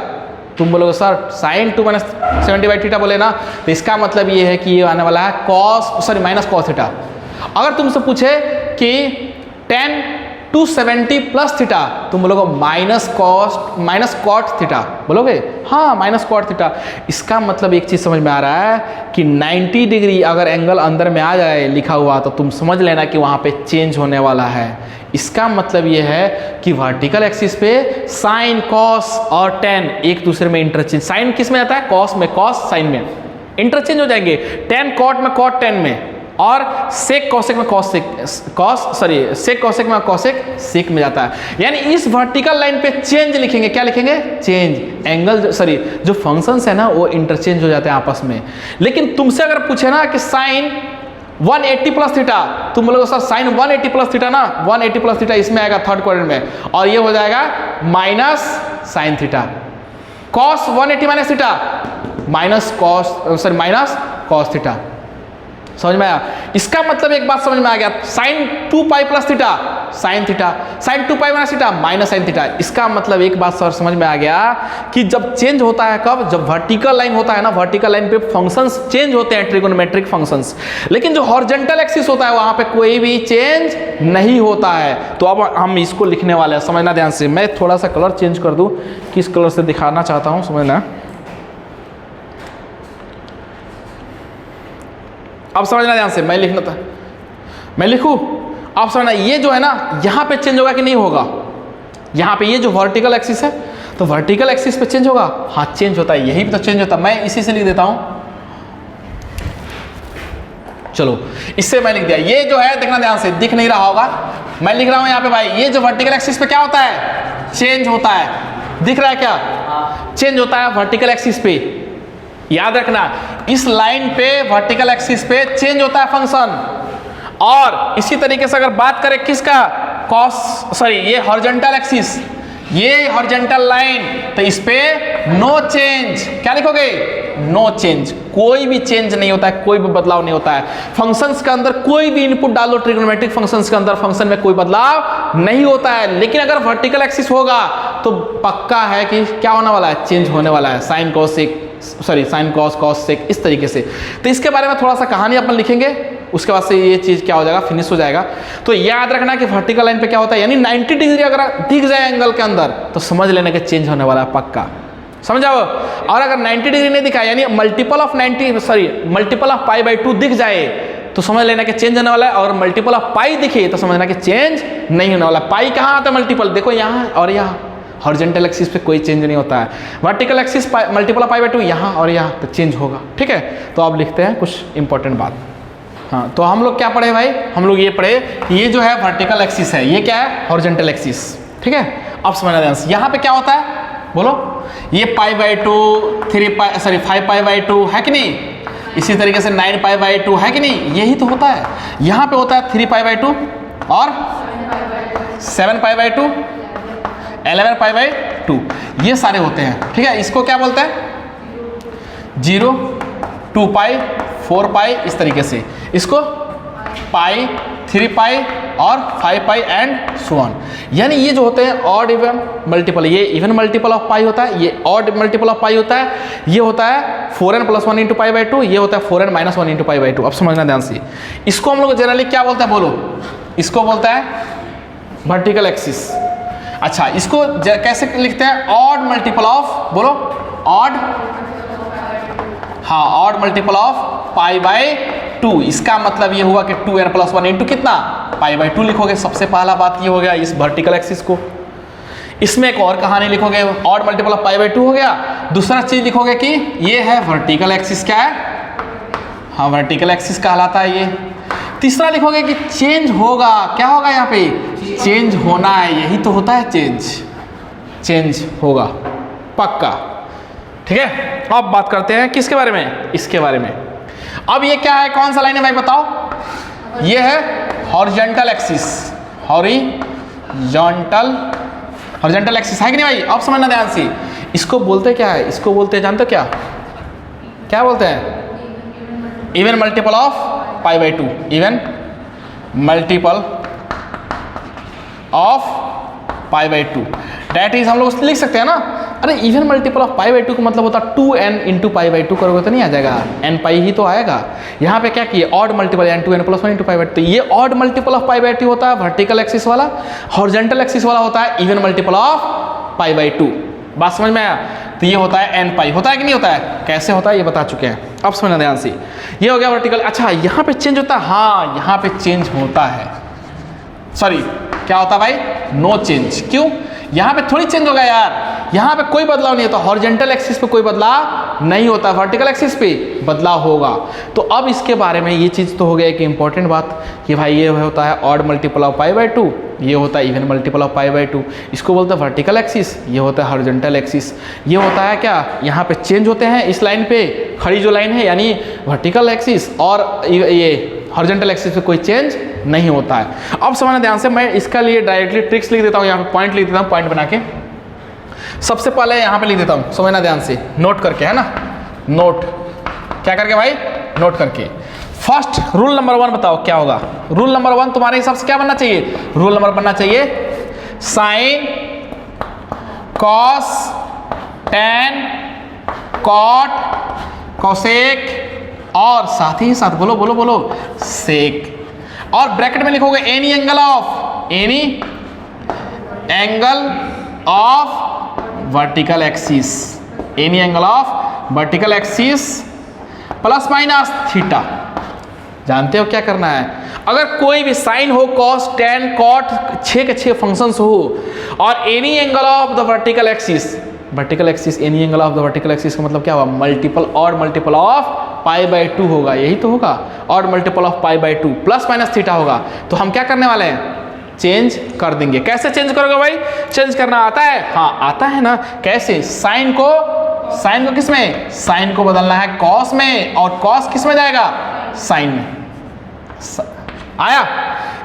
तुम बोलोगे सर sin 270/थीटा बोले ना, तो इसका मतलब ये है कि ये आने वाला है -cos थीटा। अगर तुमसे पूछे कि tan 270 + थीटा, तुम बोलोगे -cot थीटा बोलोगे, हाँ -cot थीटा। इसका मतलब एक चीज़ समझ में आ रहा है कि 90 डिग्री अगर एंगल अंदर में आ जाए लिखा हुआ, तो तुम समझ लेना कि वहाँ पे चेंज होने वाला है। इसका मतलब ये है कि वर्टिकल एक्सिस पे साइन कॉस और tan एक दूसरे में इंटरचेंज, साइन किस में आता है, कॉस में, कॉस साइन में इंटरचेंज हो जाएंगे, tan कॉट में कॉट tan में, और सेक कॉसेक में सेक कॉसेक में कॉसेक सेक में जाता है। यानी इस वर्टिकल लाइन पे चेंज लिखेंगे, क्या लिखेंगे, चेंज। एंगल जो फंक्शंस है ना वो इंटरचेंज हो जाते हैं आपस में। लेकिन तुमसे अगर पूछे ना कि साइन 180 + थीटा, तुम बोलोगे सर साइन 180 + थीटा ना, 180 + थीटा इसमें आएगा थर्ड क्वाड्रेंट में, और ये हो जाएगा -sin theta. cos 180 - theta -cos theta. समझ में आया। इसका मतलब एक बात समझ में आ गया, sin 2π + theta sin theta, sin 2π - theta -sin theta. इसका मतलब एक बात सर समझ में आ गया कि जब चेंज होता है कब, जब वर्टिकल लाइन होता है ना, वर्टिकल लाइन पे फंक्शंस चेंज होते हैं, ट्रिगोनोमेट्रिक फंक्शंस। लेकिन जो हॉरिजॉन्टल एक्सिस होता है वहां पे कोई भी चेंज नहीं होता है। तो अब हम इसको लिखने वाले हैं, समझना ध्यान से। मैं थोड़ा सा कलर चेंज कर दूं, किस कलर से दिखाना चाहता हूं समझना। अब समझना ध्यान से, मैं लिखना था, मैं लिखूं, आप समझना। ये जो है ना यहाँ पे चेंज होगा कि नहीं होगा, यहाँ पे ये जो वर्टिकल एक्सिस है, तो वर्टिकल एक्सिस पे चेंज होगा, हाँ चेंज होता है, यही पे तो चेंज होता है। मैं इसी से लिख देता हूँ, चलो इससे मैं लिख दिया। ये जो है देखना ध्यान से, दिख नहीं रहा होगा, मैं लिख रहा हूँ यहाँ पे भाई, ये जो वर्टिकल एक्सिस पे क्या होता है, चेंज होता है। दिख रहा है क्या, चेंज होता है वर्टिकल एक्सिस पे। याद रखना इस लाइन पे वर्टिकल एक्सिस पे चेंज होता है फंक्शन। और इसी तरीके से अगर बात करें किसका, ये हॉरिजॉन्टल एक्सिस, ये हॉरिजॉन्टल लाइन, तो इस पे नो चेंज। क्या लिखोगे, नो चेंज, कोई भी चेंज नहीं होता है, कोई भी बदलाव नहीं होता है। फंक्शंस के अंदर कोई भी इनपुट डालो, ट्रिगोनोमेट्रिक फंक्शंस के अंदर फंक्शन में कोई बदलाव नहीं होता है। लेकिन अगर वर्टिकल एक्सिस होगा तो पक्का है कि क्या होने वाला है, चेंज होने वाला है। साइन कॉस कॉस सेक, इस तरीके से। तो इसके बारे में थोड़ा सा कहानी अपन लिखेंगे, उसके बाद से ये चीज़ क्या हो जाएगा, फिनिश हो जाएगा। तो याद रखना कि वर्टिकल लाइन पे क्या होता है, यानी 90 डिग्री अगर दिख जाए एंगल के अंदर तो समझ लेने के चेंज होने वाला है, पक्का समझाओ। और अगर 90 डिग्री नहीं दिखा, यानी मल्टीपल ऑफ π/2 दिख जाए तो समझ लेना कि चेंज होने वाला है। और मल्टीपल ऑफ पाई दिखे तो समझना कि चेंज नहीं होने वाला। पाई कहाँ आता है, मल्टीपल, देखो यहाँ और यहाँ। हॉरिजॉन्टल एक्सिस पे कोई चेंज नहीं होता है, वर्टिकल एक्सिस मल्टीपल ऑफ π/2 यहाँ और यहाँ, तो चेंज होगा। ठीक है, तो अब लिखते हैं कुछ इंपॉर्टेंट बात। हाँ, तो हम लोग क्या पढ़े भाई, हम लोग ये पढ़े कि ये जो है वर्टिकल एक्सिस है, ये क्या है, हॉरिजॉन्टल एक्सिस। ठीक है, अब समझना ध्यान से, यहाँ पे क्या होता है बोलो, ये π/2 5π/2 है कि नहीं, इसी तरीके से 9π/2 है कि नहीं, यही तो होता है। यहाँ पे होता है 3π/2 और 7π/2 11π/2, ये सारे होते हैं। ठीक है, इसको क्या बोलते हैं, 0 2π 4π, इस तरीके से इसको पाई 3π और 5π एंड सो ऑन। यानी ये जो होते हैं ऑड इवन मल्टीपल, ये इवन मल्टीपल ऑफ पाई होता है, ये ऑड मल्टीपल ऑफ पाई होता है, ये होता है 4n + 1 × π/2, ये होता है 4n - 1 × π/2। अब समझना ध्यान से, इसको हम लोग जनरली क्या बोलते हैं बोलो, इसको बोलता है वर्टिकल एक्सिस। अच्छा, इसको कैसे लिखते हैं? ऑड मल्टीपल ऑफ, बोलो ऑड, हाँ odd multiple of pi by 2। इसका मतलब ये हुआ कि 2n + 1 इंटू कितना, पाई बाय 2 लिखोगे। सबसे पहला बात ये हो गया इस वर्टिकल एक्सिस को। इसमें एक और कहानी लिखोगे, odd multiple of pi by 2 हो गया। दूसरा चीज लिखोगे कि ये है वर्टिकल एक्सिस, क्या है, हाँ वर्टिकल एक्सिस कहलाता है ये। तीसरा लिखोगे कि चेंज होगा, क्या होगा यहाँ पे, चेंज होना है, यही तो होता है चेंज, चेंज होगा पक्का। ठीक है, अब बात करते हैं किसके बारे में, इसके बारे में। अब ये क्या है, कौन सा लाइन है भाई बताओ? ये है हॉरिजॉन्टल एक्सिस, हॉरिजॉन्टल एक्सिस है कि नहीं भाई? अब समझना ध्यान से, इसको बोलते क्या है, इसको बोलते हैं जानते हो क्या, क्या बोलते हैं? Even multiple of pi by 2, even multiple of pi by 2। That is हम लोग लिख सकते हैं ना, अरे even multiple of pi by 2 का मतलब होता है 2n इंटू पाई बाय 2 करोगे तो नहीं आ जाएगा, n पाई ही तो आएगा। यहाँ पे क्या किए, ऑड मल्टीपल यानी 2n + 1 इंटू पाई बाय 2। तो ये odd multiple of pi by 2 होता है वर्टिकल एक्सिस वाला, हॉरिजॉन्टल एक्सिस वाला होता है even multiple of pi by 2। बात समझ में आया? तो ये होता है n पाई, होता है कि नहीं होता है, कैसे होता है ये बता चुके हैं, अब समझना ध्यान से। ये हो गया वर्टिकल। अच्छा, यहाँ पे चेंज होता है, हाँ यहाँ पे चेंज होता है, सॉरी क्या होता है भाई, नो चेंज। क्यों? यहाँ पे थोड़ी चेंज होगा यार, यहाँ पे कोई बदलाव नहीं होता, हॉरिजॉन्टल एक्सिस पे कोई बदलाव नहीं होता, वर्टिकल एक्सिस पे बदलाव होगा। तो अब इसके बारे में ये चीज़ तो हो गया एक इंपॉर्टेंट बात कि भाई ये होता है odd multiple of pi by 2, ये होता है even multiple of pi by 2, इसको बोलते हैं वर्टिकल एक्सिस, ये होता है हॉरिजॉन्टल एक्सिस। ये होता है क्या, यहाँ पे चेंज होते हैं इस लाइन पे, खड़ी जो लाइन है यानी वर्टिकल एक्सिस, और ये हॉरिजॉन्टल एक्सिस पे कोई चेंज नहीं होता है। अब समझना ध्यान से, मैं इसका लिए डायरेक्टली ट्रिक्स लिख देता हूँ, यहाँ पे पॉइंट लिख देता हूँ, पॉइंट बना के सबसे पहले यहाँ पे लिख देता हूँ, समझना ध्यान से, नोट करके, है ना, नोट क्या करके भाई, नोट करके। फर्स्ट रूल नंबर 1 बताओ क्या होगा? रूल नंबर 1 तुम्हारे हिसाब से क्या बनना चाहिए? रूल नंबर बनना चाहिए sine, cos, tan, cot, cosec और साथ ही साथ बोलो बोलो बोलो सेक। और ब्रैकेट में लिखोगे any angle of vertical axis, any angle of vertical axis plus minus theta. जानते हो क्या करना है? अगर कोई भी साइन हो, कॉस, टैन, कॉट, 6 के 6 फंक्शंस हो और any angle of the vertical axis, vertical axis any angle of the vertical axis का मतलब क्या हुआ, multiple, odd multiple of pi by 2 होगा, यही तो होगा, odd multiple of pi by 2 plus minus theta होगा। तो हम क्या करने वाले हैं, चेंज कर देंगे। कैसे चेंज करोगे भाई? चेंज करना आता है? हाँ आता है ना। कैसे? साइन को किस में, साइन को बदलना है कॉस में, और कॉस किस में जाएगा, साइन में। आया?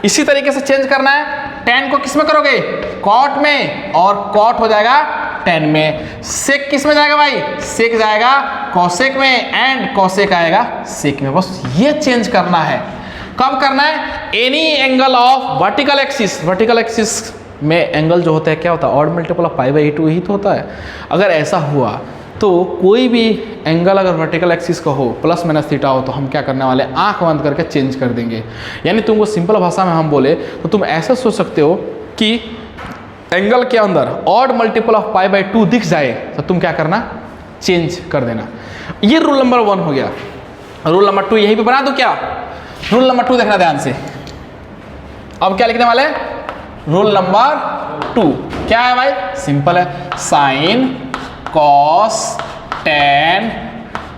इसी तरीके से चेंज करना है, टेन को किस में करोगे, कॉट में, और कॉट हो जाएगा टेन में। सेक किस में जाएगा भाई, सेक जाएगा कॉसेक में, एंड कॉसेक आएगा सेक में। बस ये चेंज करना है। कब करना है? Any angle of vertical axis, vertical axis में एंगल जो होता है क्या होता है, odd multiple of pi by 2 ही तो होता है। अगर ऐसा हुआ तो कोई भी एंगल अगर वर्टिकल एक्सिस का हो, प्लस माइनस थीटा हो, तो हम क्या करने वाले, आंख बंद करके चेंज कर देंगे। यानी तुमको सिंपल भाषा में हम बोले तो तुम ऐसा सोच सकते हो कि एंगल के अंदर odd multiple of pi by 2 दिख जाए तो तुम क्या करना, चेंज कर देना। ये रूल नंबर 1 हो गया। रूल नंबर 2 यहीं पे बना दो क्या? रूल नंबर 2 देखना ध्यान से। अब क्या लिखने वाले, रूल नंबर 2 क्या है भाई, सिंपल है, साइन, कॉस, टैन,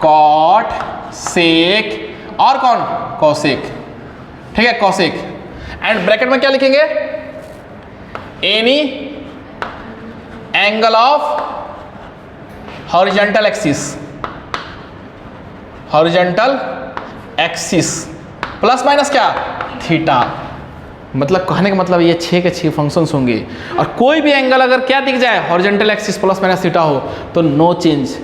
कॉट, सेक और कौन, कॉसेक। ठीक है, कॉसेक। एंड ब्रैकेट में क्या लिखेंगे, any angle of horizontal axis, horizontal axis plus minus क्या, थीटा। मतलब कहने का मतलब ये 6 के 6 फंक्शंस होंगे, और कोई भी एंगल अगर क्या दिख जाए, horizontal axis plus minus theta हो, तो नो चेंज,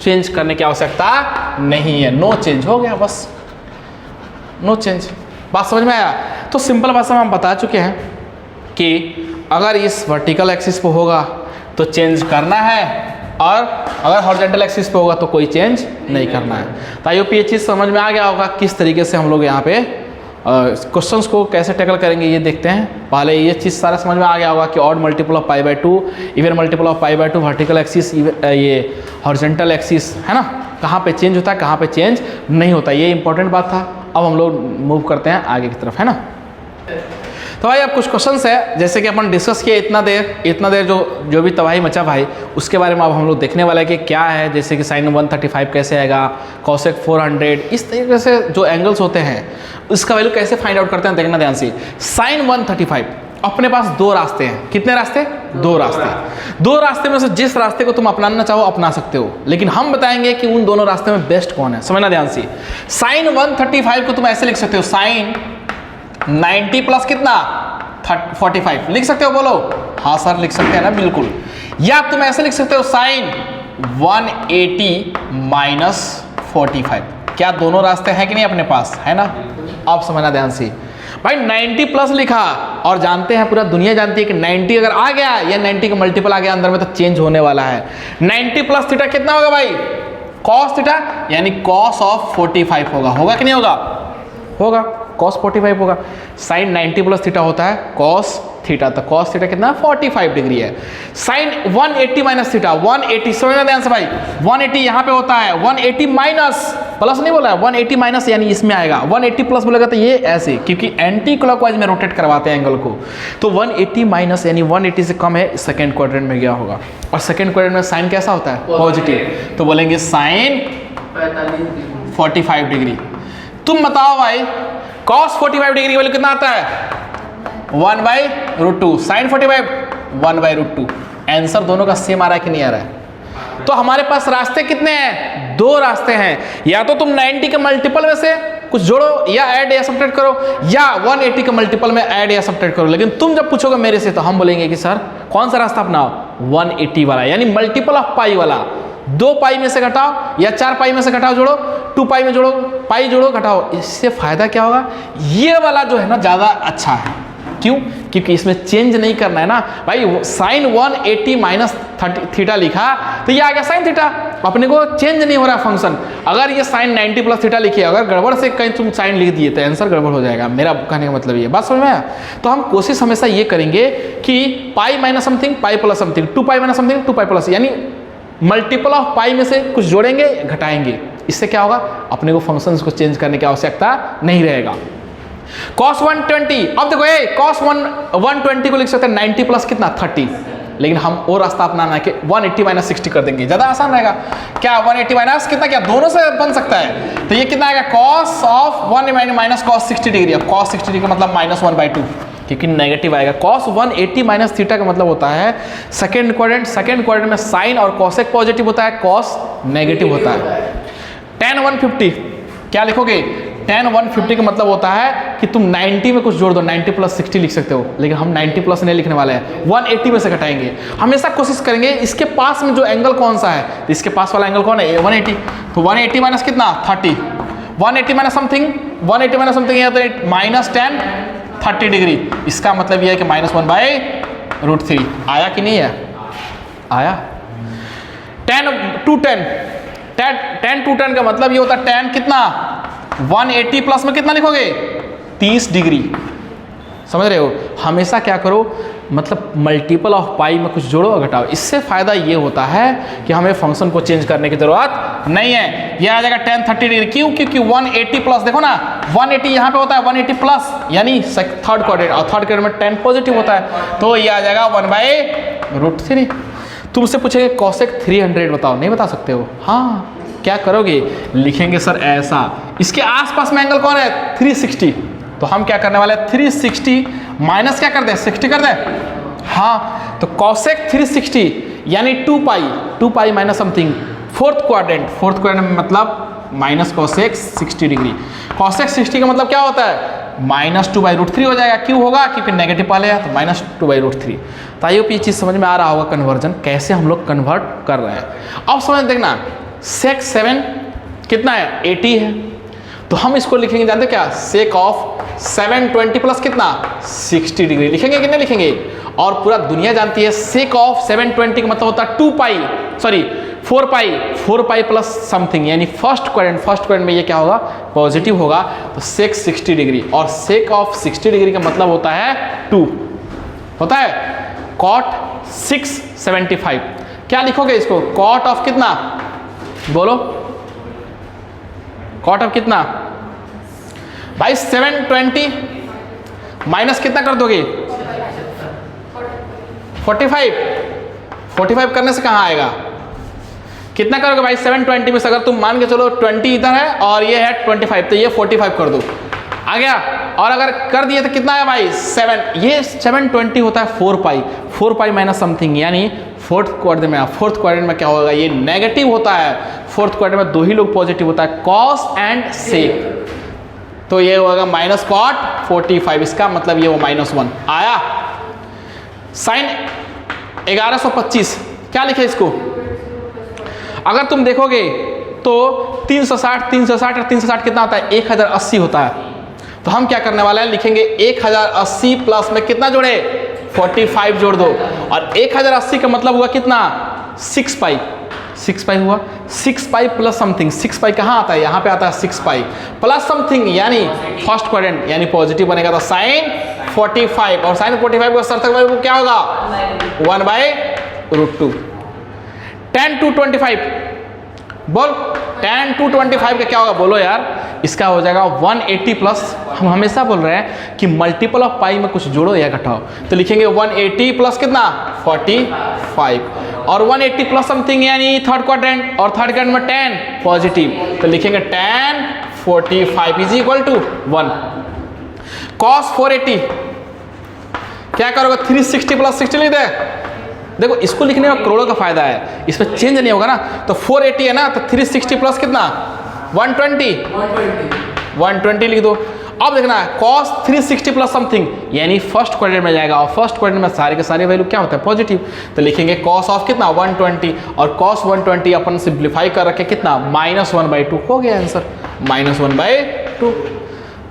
चेंज करने की आवश्यकता नहीं है। नो चेंज हो गया, बस नो चेंज। बात समझ में आया? तो सिंपल भाषा में हम बता चुके हैं कि अगर इस वर्टिकल एक्सिस पे होगा तो चेंज करना है, और अगर हॉरिजॉन्टल एक्सिस पे होगा तो कोई चेंज नहीं करना है। तो आई होप ये चीज़ समझ में आ गया होगा किस तरीके से हम लोग यहाँ पे क्वेश्चंस को कैसे टैकल करेंगे ये देखते हैं। पहले ये चीज़ सारा समझ में आ गया होगा कि odd multiple of pi by 2, even multiple of pi by 2, vertical axis, ये हॉरिजॉन्टल एक्सिस है ना, कहाँ पे चेंज होता है कहाँ पे चेंज नहीं होता, ये इंपॉर्टेंट बात था। अब हम लोग मूव करते हैं आगे की तरफ, है ना। तो भाई अब कुछ क्वेश्चंस है, जैसे कि अपन डिस्कस किए इतना देर जो भी तबाही मचा भाई, उसके बारे में अब हम लोग देखने वाले हैं कि क्या है। जैसे कि साइन 135 कैसे आएगा, कॉसेक 400, इस तरीके से जो एंगल्स होते हैं उसका वैल्यू कैसे फाइंड आउट करते हैं, देखना ध्यान से। साइन 135 अपने पास दो रास्ते हैं। कितने रास्ते? दो रास्ते। दो रास्ते में से जिस रास्ते को तुम अपनाना चाहो अपना सकते हो, लेकिन हम बताएंगे कि उन दोनों रास्ते में बेस्ट कौन है। समझना ध्यान से। साइन 135 को तुम ऐसे लिख सकते हो, साइन 90 प्लस कितना 45 लिख सकते हो, बोलो हाँ सर लिख सकते हैं ना, बिल्कुल। या तुम ऐसे लिख सकते हो, साइन 180 माइनस 45। क्या दोनों रास्ते हैं कि नहीं अपने पास, है ना। अब समझना ध्यान से भाई, 90 प्लस लिखा और जानते हैं पूरा दुनिया जानती है कि 90 अगर आ गया या 90 का मल्टीपल आ गया अंदर में तो चेंज होने वाला है। 90 प्लस थीटा कितना होगा भाई, कॉस थीटा, यानी कॉस ऑफ 45 होगा कि नहीं होगा कॉस 45 होगा। साइन 90 प्लस थीटा होता है कॉस थीटा, तो कॉस थीटा कितना 45 डिग्री है। साइन 180 माइनस थीटा 180, समझना ध्यान से भाई, 180 यहाँ पे होता है, 180 माइनस, प्लस नहीं बोला है, 180 माइनस यानी इसमें आएगा, 180 प्लस बोलेगा तो ये ऐसे, क्योंकि एंटी क्लॉकवाइज में रोटेट करवाते हैं एंगल को। तो 180 माइनस यानी 180 से कम है, सेकेंड क्वाड्रेंट में गया होगा। और सेकेंड क्वाड्रेंट में साइन कैसा होता है, पॉजिटिव, तो बोलेंगे साइन 45 डिग्री। तुम बताओ भाई cos 45 डिग्री वैल्यू कितना आता है, 1/√2, साइन 45 1/√2। आंसर दोनों का सेम आ रहा है कि नहीं आ रहा है। तो हमारे पास रास्ते कितने हैं, दो रास्ते हैं। या तो तुम 90 के मल्टीपल में से कुछ जोड़ो या ऐड या सब्ट्रैक्ट करो, या 180 के मल्टीपल में ऐड या सब्ट्रैक्ट करो। लेकिन तुम जब पूछोगे मेरे से तो हम बोलेंगे कि सर कौन सा रास्ता अपनाओ, 180 वाला, यानी मल्टीपल ऑफ पाई वाला। 2 पाई में से घटाओ या 4 पाई में से घटाओ, जोड़ो, 2 पाई में जोड़ो, पाई जोड़ो घटाओ, इससे फायदा क्या होगा, ये वाला जो है ना ज़्यादा अच्छा है। क्यों? क्योंकि इसमें चेंज नहीं करना है ना भाई। साइन 180 माइनस थीटा लिखा तो ये आ गया साइन थीटा, अपने को चेंज नहीं हो रहा फंक्शन। अगर ये साइन 90 प्लस थीटा लिखिए, अगर गड़बड़ से कहीं तुम साइन लिख दिए तो आंसर गड़बड़ हो जाएगा। मेरा कहने का मतलब ये बात समझ में आया। तो हम कोशिश हमेशा ये करेंगे कि pi minus something pi plus something, 2 pi minus something 2 pi plus, यानी मल्टीपल ऑफ पाई में से कुछ जोड़ेंगे घटाएंगे। इससे क्या होगा, अपने को फंक्शंस को चेंज करने की आवश्यकता नहीं रहेगा। cos 120, अब देखो ये cos 120 को लिख सकते हैं 90 प्लस कितना 30, लेकिन हम वो रास्ता अपनाना है कि 180 माइनस 60 कर देंगे, ज़्यादा आसान रहेगा। क्या 180 माइनस कितना, क्या दोनों से बन सकता है, तो ये कितना आएगा cos of 1 minus cos 60 degree. अब cos 60 डिग्री का मतलब -1/2, क्योंकि नेगेटिव आएगा। cos 180 माइनस थीटा का मतलब होता है सेकेंड क्वाड्रेंट में साइन और कॉसेक पॉजिटिव होता है, कॉस नेगेटिव होता है। tan 150 क्या लिखोगे, tan 150 का मतलब होता है कि तुम 90 में कुछ जोड़ दो, 90 प्लस 60 लिख सकते हो, लेकिन हम 90 प्लस नहीं लिखने वाले हैं, 180 में से घटाएंगे। हमेशा कोशिश करेंगे इसके पास में जो एंगल कौन सा है, तो इसके पास वाला एंगल कौन है, 180, तो 180 माइनस कितना 30, 180 माइनस समथिंग, 180 माइनस समथिंग या तो माइनस tan 30 डिग्री। इसका मतलब यह है कि -1/√3 आया कि नहीं है, आया। tan 210 का मतलब ये होता है tan कितना 180 प्लस में कितना लिखोगे 30 डिग्री। समझ रहे हो, हमेशा क्या करो, मतलब मल्टीपल ऑफ पाई में कुछ जोड़ो और घटाओ। इससे फायदा ये होता है कि हमें फंक्शन को चेंज करने की जरूरत नहीं है। ये आ जाएगा tan 30 डिग्री, क्यों, क्योंकि 180 प्लस, देखो ना 180 यहाँ पे होता है 180 प्लस, यानी थर्ड क्वाड्रेंट, और थर्ड क्वाड्रेंट में tan पॉजिटिव होता है, तो ये आ जाएगा 1/√3। तुमसे पूछेंगे कॉसेक 300 बताओ, नहीं बता सकते हो, हाँ क्या करोगे, लिखेंगे सर ऐसा, इसके आसपास में एंगल कौन है 360, तो हम क्या करने वाले हैं 360 माइनस क्या कर दें 60 कर दें, हाँ, तो कॉसेक 360 यानी 2 pi minus something, fourth quadrant में मतलब माइनस कॉसेक 60 डिग्री। कॉसेक 60 का मतलब क्या होता है -2/√3 हो जाएगा। क्यों होगा, क्योंकि नेगेटिव पहले है, तो -2/√3। तो आई होप ये चीज़ समझ में आ रहा होगा, कन्वर्जन कैसे हम लोग कन्वर्ट कर रहे हैं। अब समझ देखना, सेक 7 कितना है 80 है, तो हम इसको लिखेंगे जानते क्या, सेक ऑफ 720 प्लस कितना 60 डिग्री लिखेंगे कि नहीं लिखेंगे। और पूरा दुनिया जानती है सेक ऑफ 720 का मतलब होता है 2 पाई, सॉरी 4 पाई प्लस समथिंग, यानी फर्स्ट क्वाड्रेंट में ये क्या होगा, पॉजिटिव होगा। तो सेक 60 डिग्री, और सेक ऑफ 60 डिग्री का मतलब होता है 2 होता है। कॉट 675, क्या लिखोगे इसको, कॉट ऑफ कितना, बोलो कॉट ऑफ कितना भाई, 720 माइनस कितना कर दोगे, 45 करने से कहाँ आएगा, कितना करोगे भाई 720 में से, अगर तुम मान के चलो 20 इधर है और ये है 25, तो ये 45 कर दो, आ गया। और अगर कर दिए तो कितना है भाई 7, ये 720 होता है 4 पाई माइनस समथिंग, यानी फोर्थ क्वाड्रेंट में क्या होगा, ये नेगेटिव होता है। फोर्थ क्वाड्रेंट में 2 ही लोग पॉजिटिव होता है, कॉस एंड सेक, तो ये होगा माइनस कॉट 45, इसका मतलब ये वो -1 आया। साइन 1125, क्या लिखे इसको, अगर तुम देखोगे तो 360 और 360 कितना होता है, 1080 होता है। तो हम क्या करने वाले हैं, लिखेंगे 1080 प्लस में कितना जोड़े, 45 जोड़ दो, और 1080 का मतलब हुआ कितना, 6 पाई हुआ, 6 पाई प्लस समथिंग, 6 पाई कहाँ आता है, यहाँ पे आता है 6 पाई प्लस समथिंग, यानी फर्स्ट क्वाड्रेंट यानी पॉजिटिव बनेगा, तो साइन 45, और साइन 45 का सार्थक वैल्यू क्या होगा 1/√2। 10 to 25 बोल, 10 to 25 का क्या होगा, बोलो यार, इसका हो जाएगा 180 प्लस, हम हमेशा बोल रहे हैं कि मल्टीपल ऑफ पाई में कुछ जोड़ो या घटाओ, तो लिखेंगे 180 प्लस कितना 45, और 180 प्लस समथिंग यानी थर्ड क्वाड्रेंट, और थर्ड क्वाड्रेंट में 10 पॉजिटिव, तो लिखेंगे 10 45 इज इक्वल टू 1। कॉस 480 क्या करोगे, 360 प्लस 60 लिख दे, देखो इसको लिखने में करोड़ों का फायदा है, इसमें चेंज नहीं होगा ना, तो 480 है ना, तो 360 प्लस कितना 120 लिख दो। अब देखना है cos 360 प्लस समथिंग, यानी फर्स्ट क्वाड्रेंट में जाएगा, और फर्स्ट क्वाड्रेंट में सारे के सारे वैल्यू क्या होता है, पॉजिटिव, तो लिखेंगे cos ऑफ कितना 120, और cos 120 अपन सिंप्लीफाई कर रखे कितना -1/2, हो गया आंसर -1/2।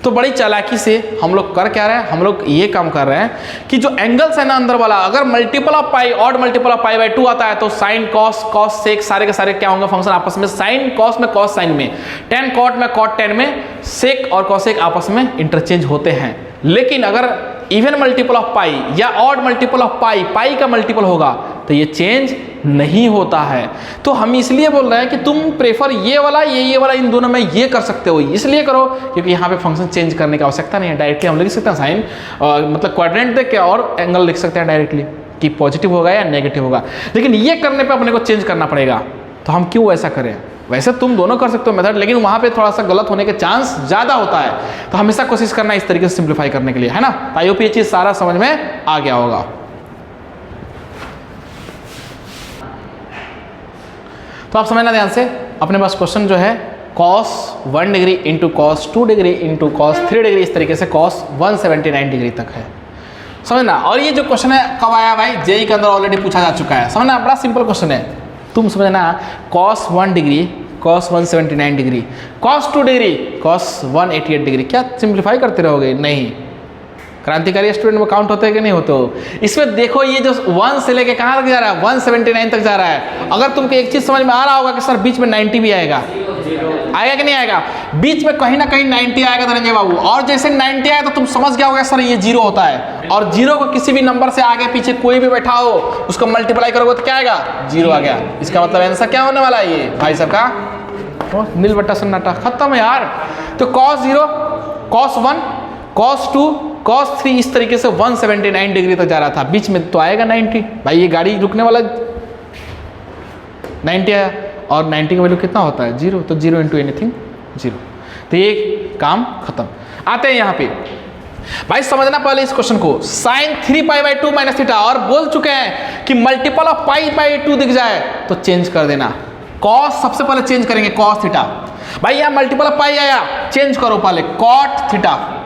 तो बड़ी चालाकी से हम लोग कर क्या रहे हैं, हम लोग ये काम कर रहे हैं कि जो एंगल्स है ना अंदर वाला, अगर multiple of pi, odd multiple of पाई/2 आता है, तो साइन कॉस सेक सारे के सारे क्या होंगे फंक्शन आपस में, साइन कॉस में कॉस साइन में, टेन कॉट में कॉट टेन में, सेक और कॉसेक आपस में इंटरचेंज होते हैं। लेकिन अगर इवन मल्टीपल ऑफ पाई या ऑड मल्टीपल ऑफ पाई का मल्टीपल होगा, तो ये चेंज नहीं होता है। तो हम इसलिए बोल रहे हैं कि तुम प्रेफर ये वाला ये वाला इन दोनों में ये कर सकते हो, इसलिए करो क्योंकि यहाँ पे फंक्शन चेंज करने की आवश्यकता नहीं है। डायरेक्टली हम लिख सकते हैं साइन मतलब क्वाड्रेंट देख के और एंगल लिख सकते हैं डायरेक्टली कि पॉजिटिव होगा या नेगेटिव होगा, लेकिन ये करने पे अपने को चेंज करना पड़ेगा। तो हम क्यों ऐसा करें, वैसे तुम दोनों कर सकते हो मेथड, लेकिन वहाँ पे थोड़ा सा गलत होने के चांस ज़्यादा होता है। तो हमेशा कोशिश करना इस तरीके से सिंप्लीफाई करने के लिए, है ना। तो आई होप ये चीज़ सारा समझ में आ गया होगा। तो आप समझना ध्यान से, अपने पास क्वेश्चन जो है cos 1 degree into cos 2 degree into cos 3 degree, इस तरीके से cos 179 डिग्री तक है, समझना। और ये जो क्वेश्चन है कब आया भाई, जेई के अंदर ऑलरेडी पूछा जा चुका है, समझना। बड़ा सिंपल क्वेश्चन है, तुम समझना cos 1 degree cos 179 degree, cos 2 degree cos 188 degree, क्या सिंप्लीफाई करते रहोगे? नहीं। क्रांतिकारी स्टूडेंट में काउंट होते हैं कि नहीं होते हो? इसमें देखो ये जो 1 से लेके कहाँ तक जा रहा है, 179 तक जा रहा है। अगर तुमको एक चीज़ समझ में आ रहा होगा कि सर बीच में 90 भी आएगा, आएगा कि नहीं आएगा? बीच में कहीं ना कहीं 90 आएगा धनंजय बाबू, और जैसे 90 आया तो तुम समझ गया होगा सर ये 0 होता है, और 0 को किसी भी नंबर से आगे पीछे कोई भी बैठा हो उसको मल्टीप्लाई करोगे तो क्या आएगा? 0 आ गया। इसका मतलब आंसर क्या होने वाला है? ये भाई साहब का नील बट्टा सन्नाटा खत्म है यार। तो cos 0 cos 1 cos 2 cos 3 इस तरीके से 179 डिग्री तक जा रहा था, बीच में तो आएगा 90। भाई ये गाड़ी रुकने वाला 90 आया, और 90 का वैल्यू कितना होता है? 0, तो 0 इंटू एनीथिंग 0। तो ये काम खत्म। आते हैं यहाँ पे भाई, समझना पहले इस क्वेश्चन को। साइन 3π/2 माइनस थीटा, और बोल चुके हैं कि मल्टीपल ऑफ π/2 दिख जाए तो चेंज कर देना। कॉस सबसे पहले चेंज करेंगे, cos थीटा। भाई यहाँ मल्टीपल ऑफ पाई आया, चेंज करो पहले cot थीटा,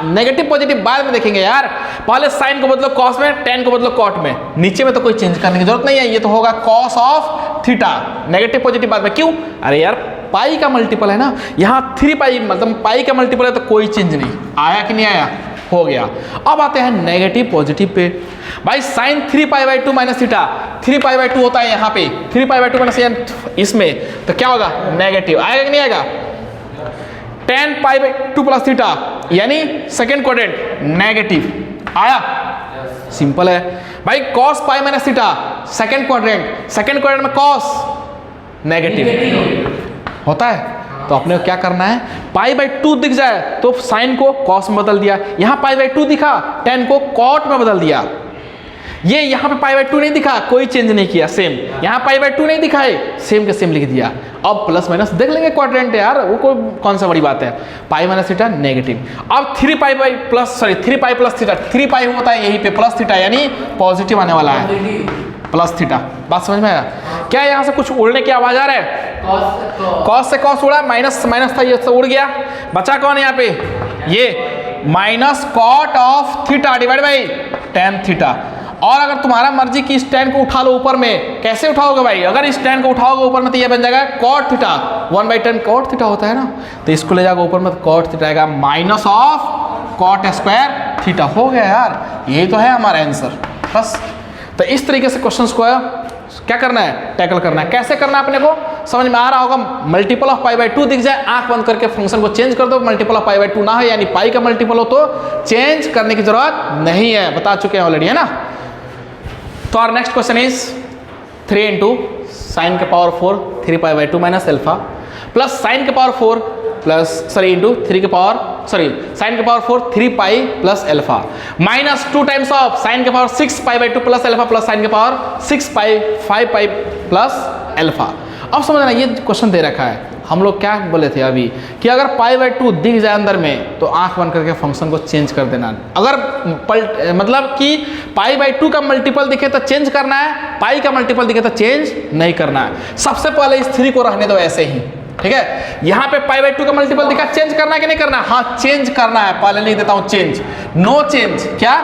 नेगेटिव पॉजिटिव बाद में देखेंगे यार। पहले साइन को बदलो कॉस में, टेन को बदलो कॉट में, नीचे में तो कोई चेंज करने की जरूरत नहीं है। ये तो होगा cos of theta, negative positive बाद में। क्यों? अरे यार पाई का मल्टीपल है ना, यहाँ 3π मतलब पाई का मल्टीपल है, तो कोई चेंज नहीं। आया कि नहीं आया? हो गया। अब आते हैं नेगेटिव पॉजिटिव पे। भाई साइन 3π/2 माइनस थीटा, 3π/2 होता है यहाँ पे, 3π/2 माइनस इसमें, तो क्या होगा नेगेटिव आएगा कि नहीं आएगा। 10π/2 प्लस थीटा यानी सेकेंड क्वाड्रेंट नेगेटिव आया, सिंपल है। भाई cos pi minus theta second quadrant में cos नेगेटिव होता है। तो अपने को क्या करना है, π/2 दिख जाए तो साइन को cos में बदल दिया, यहाँ π/2 दिखा 10 को cot में बदल दिया। ये यहाँ पे π/2 नहीं दिखा, कोई चेंज नहीं किया, सेम। यहाँ π/2 नहीं दिखा है, सेम के सेम लिख दिया। अब प्लस माइनस देख लेंगे क्वाड्रेंट है यार, वो कौन सा बड़ी बात है। Pi minus theta negative. अब 3π प्लस थीटा, 3π होता है यहीं पे प्लस थीटा यानी पॉजिटिव आने वाला है, प्लस थीटा। बात समझ में आया क्या। यहाँ से कुछ उड़ने की आवाज आ रहा है, कॉस से कॉस उड़ा, माइनस माइनस था ये तो उड़ गया, बचा कौन है यहाँ पे, ये minus cot of theta divide by tan theta. और अगर तुम्हारा मर्जी की इस टेन को उठा लो ऊपर में, कैसे उठाओगे भाई, अगर इस टेन को उठाओगे ऊपर में तो ये बन जाएगा कॉट थीटा, 1/10 कॉट थीटा होता है ना, तो इसको ले जाओगे ऊपर में तो कॉट थीटा आएगा minus of cot square theta. हो गया यार, यही तो है हमारा आंसर बस। तो इस तरीके से क्वेश्चंस को क्या करना है, टैकल करना है। कैसे करना है अपने को समझ में आ रहा होगा। मल्टीपल ऑफ π/2 दिख जाए, आंख बंद करके फंक्शन को चेंज कर दो, मल्टीपल ऑफ π/2 ना है यानी पाई का मल्टीपल हो तो चेंज करने की जरूरत नहीं है, बता चुके हैं ऑलरेडी, है ना। तो our next question is 3 into sine के power 4 3π/2 minus alpha plus sine के पावर 4 प्लस इंटू 3 के पावर साइन के power 4 3π plus alpha minus 2 times of sine के power 6π/2 plus alpha plus sine के पावर 6π 5π प्लस एल्फा। अब समझना ये question दे रखा है, हम लोग क्या बोले थे अभी कि अगर π/2 दिख जाए अंदर में तो आंख बंद करके फंक्शन को चेंज कर देना। अगर मतलब कि π/2 का मल्टीपल दिखे तो चेंज करना है, पाई का मल्टीपल दिखे तो चेंज नहीं करना है। सबसे पहले इस 3 को रहने दो ऐसे ही, ठीक है। यहाँ पे π/2 का मल्टीपल दिखा, चेंज करना है कि नहीं करना, हाँ चेंज करना है। पहले लिख देता हूँ चेंज, नो चेंज, क्या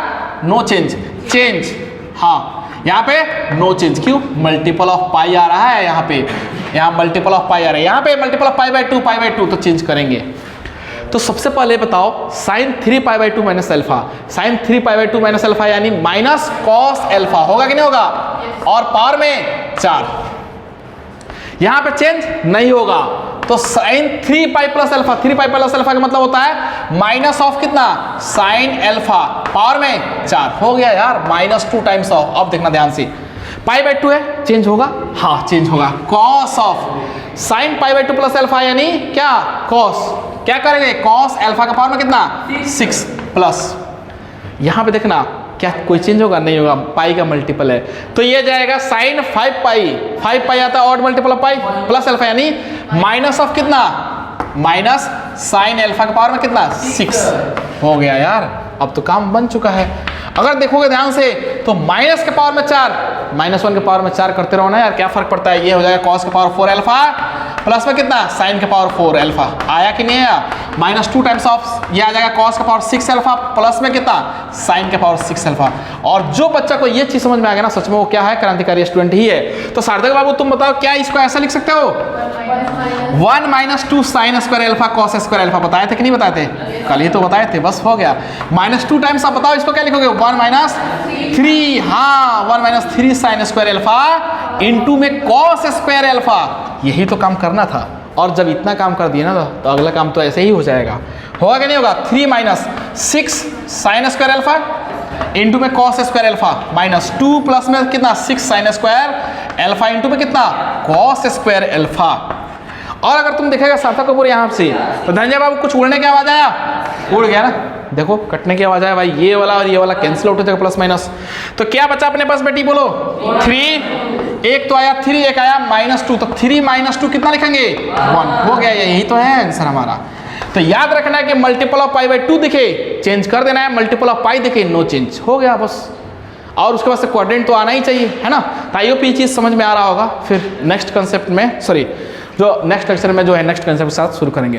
नो चेंज, चेंज, हाँ यहाँ पे नो चेंज, क्यों, मल्टीपल ऑफ पाई आ रहा है यहाँ पे, यहाँ मल्टीपल ऑफ पाई आ रहा है, यहाँ पे मल्टीपल ऑफ π/2 तो चेंज करेंगे। तो सबसे पहले बताओ sine 3π/2 minus alpha, sine 3π/2 minus alpha यानी माइनस कॉस एल्फा होगा कि नहीं होगा, और पावर में 4, यहाँ पे चेंज नहीं होगा। तो sine 3π plus alpha, 3π plus alpha का मतलब होता है माइनस ऑफ कितना, साइन एल्फा पावर में 4 हो गया यार, -2 टाइम्स ऑफ। अब देखना ध्यान से, π/2 है, चेंज होगा, हाँ चेंज होगा, cos of sine π/2 plus alpha यानी क्या, कॉस, क्या करेंगे, कॉस एल्फा का पावर में कितना 6 प्लस, यहाँ पे देखना क्या कोई चेंज होगा, नहीं होगा, पाई का मल्टीपल है तो ये जाएगा साइन 5π आता है odd multiple of pi plus alpha यानी माइनस ऑफ कितना, माइनस साइन एल्फा के पावर में कितना 6 हो गया यार। अब तो काम बन चुका है। अगर देखोगे ध्यान से तो माइनस के पावर में 4, -1 के पावर में 4 करते रहो ना यार, क्या फर्क पड़ता है, ये हो जाएगा कॉस के पावर 4 एल्फा प्लस में कितना साइन के पावर 4 एल्फा, आया कि नहीं आया, -2 टाइम्स ऑफ ये आ जाएगा कॉस के पावर 6 एल्फा प्लस में कितना साइन के पावर 6 एल्फा। और जो बच्चा को ये चीज समझ में आ गया ना, सच में वो क्या है, क्रांतिकारी स्टूडेंट ही है। तो सार्थक बाबू तुम बताओ क्या इसको ऐसा लिख सकते हो, 1 - 2 sine square alpha cos square alpha, बताए थे कि नहीं बताए थे, कल ही तो बताए थे, बस हो गया। -2 टाइम्स आप बताओ इसको क्या लिखोगे, 1 - 3, हाँ 1 - 3 साइन स्क्वायर एल्फा इनटू में कॉस स्क्वायर एल्फा, यही तो काम करना था। और जब इतना काम कर दिया ना तो अगला काम तो ऐसे ही हो जाएगा, होगा कि नहीं होगा, 3 - 6 साइन स्क्वायर एल्फा इंटू में कॉस स्क्वायर एल्फा -2 प्लस में कितना 6 साइन स्क्वायर एल्फा इंटू में कितना कॉस स्क्वायर एल्फा। और अगर तुम देखेगा सार्थक कपूर यहाँ से तो धनंजय बाबू कुछ उड़ने की आवाज आया, उड़ गया ना, देखो कटने की आवाज आया भाई, ये वाला और ये वाला कैंसिल आउट हो जाएगा प्लस माइनस। तो क्या बचा अपने पास बेटी बोलो, 3, एक तो आया 3, एक आया -2, तो 3 - 2 कितना लिखेंगे 1, हो गया, यही तो है आंसर हमारा। तो याद रखना है कि मल्टीपल ऑफ π/2 दिखे चेंज कर देना है, मल्टीपल ऑफ पाई दिखे नो चेंज, हो गया बस। और उसके बाद से क्वाड्रेंट तो आना ही चाहिए, है ना। तो आई होप ये चीज़ समझ में आ रहा होगा। फिर नेक्स्ट कंसेप्ट में जो नेक्स्ट लेक्चर में जो है नेक्स्ट कंसेप्ट के साथ शुरू करेंगे।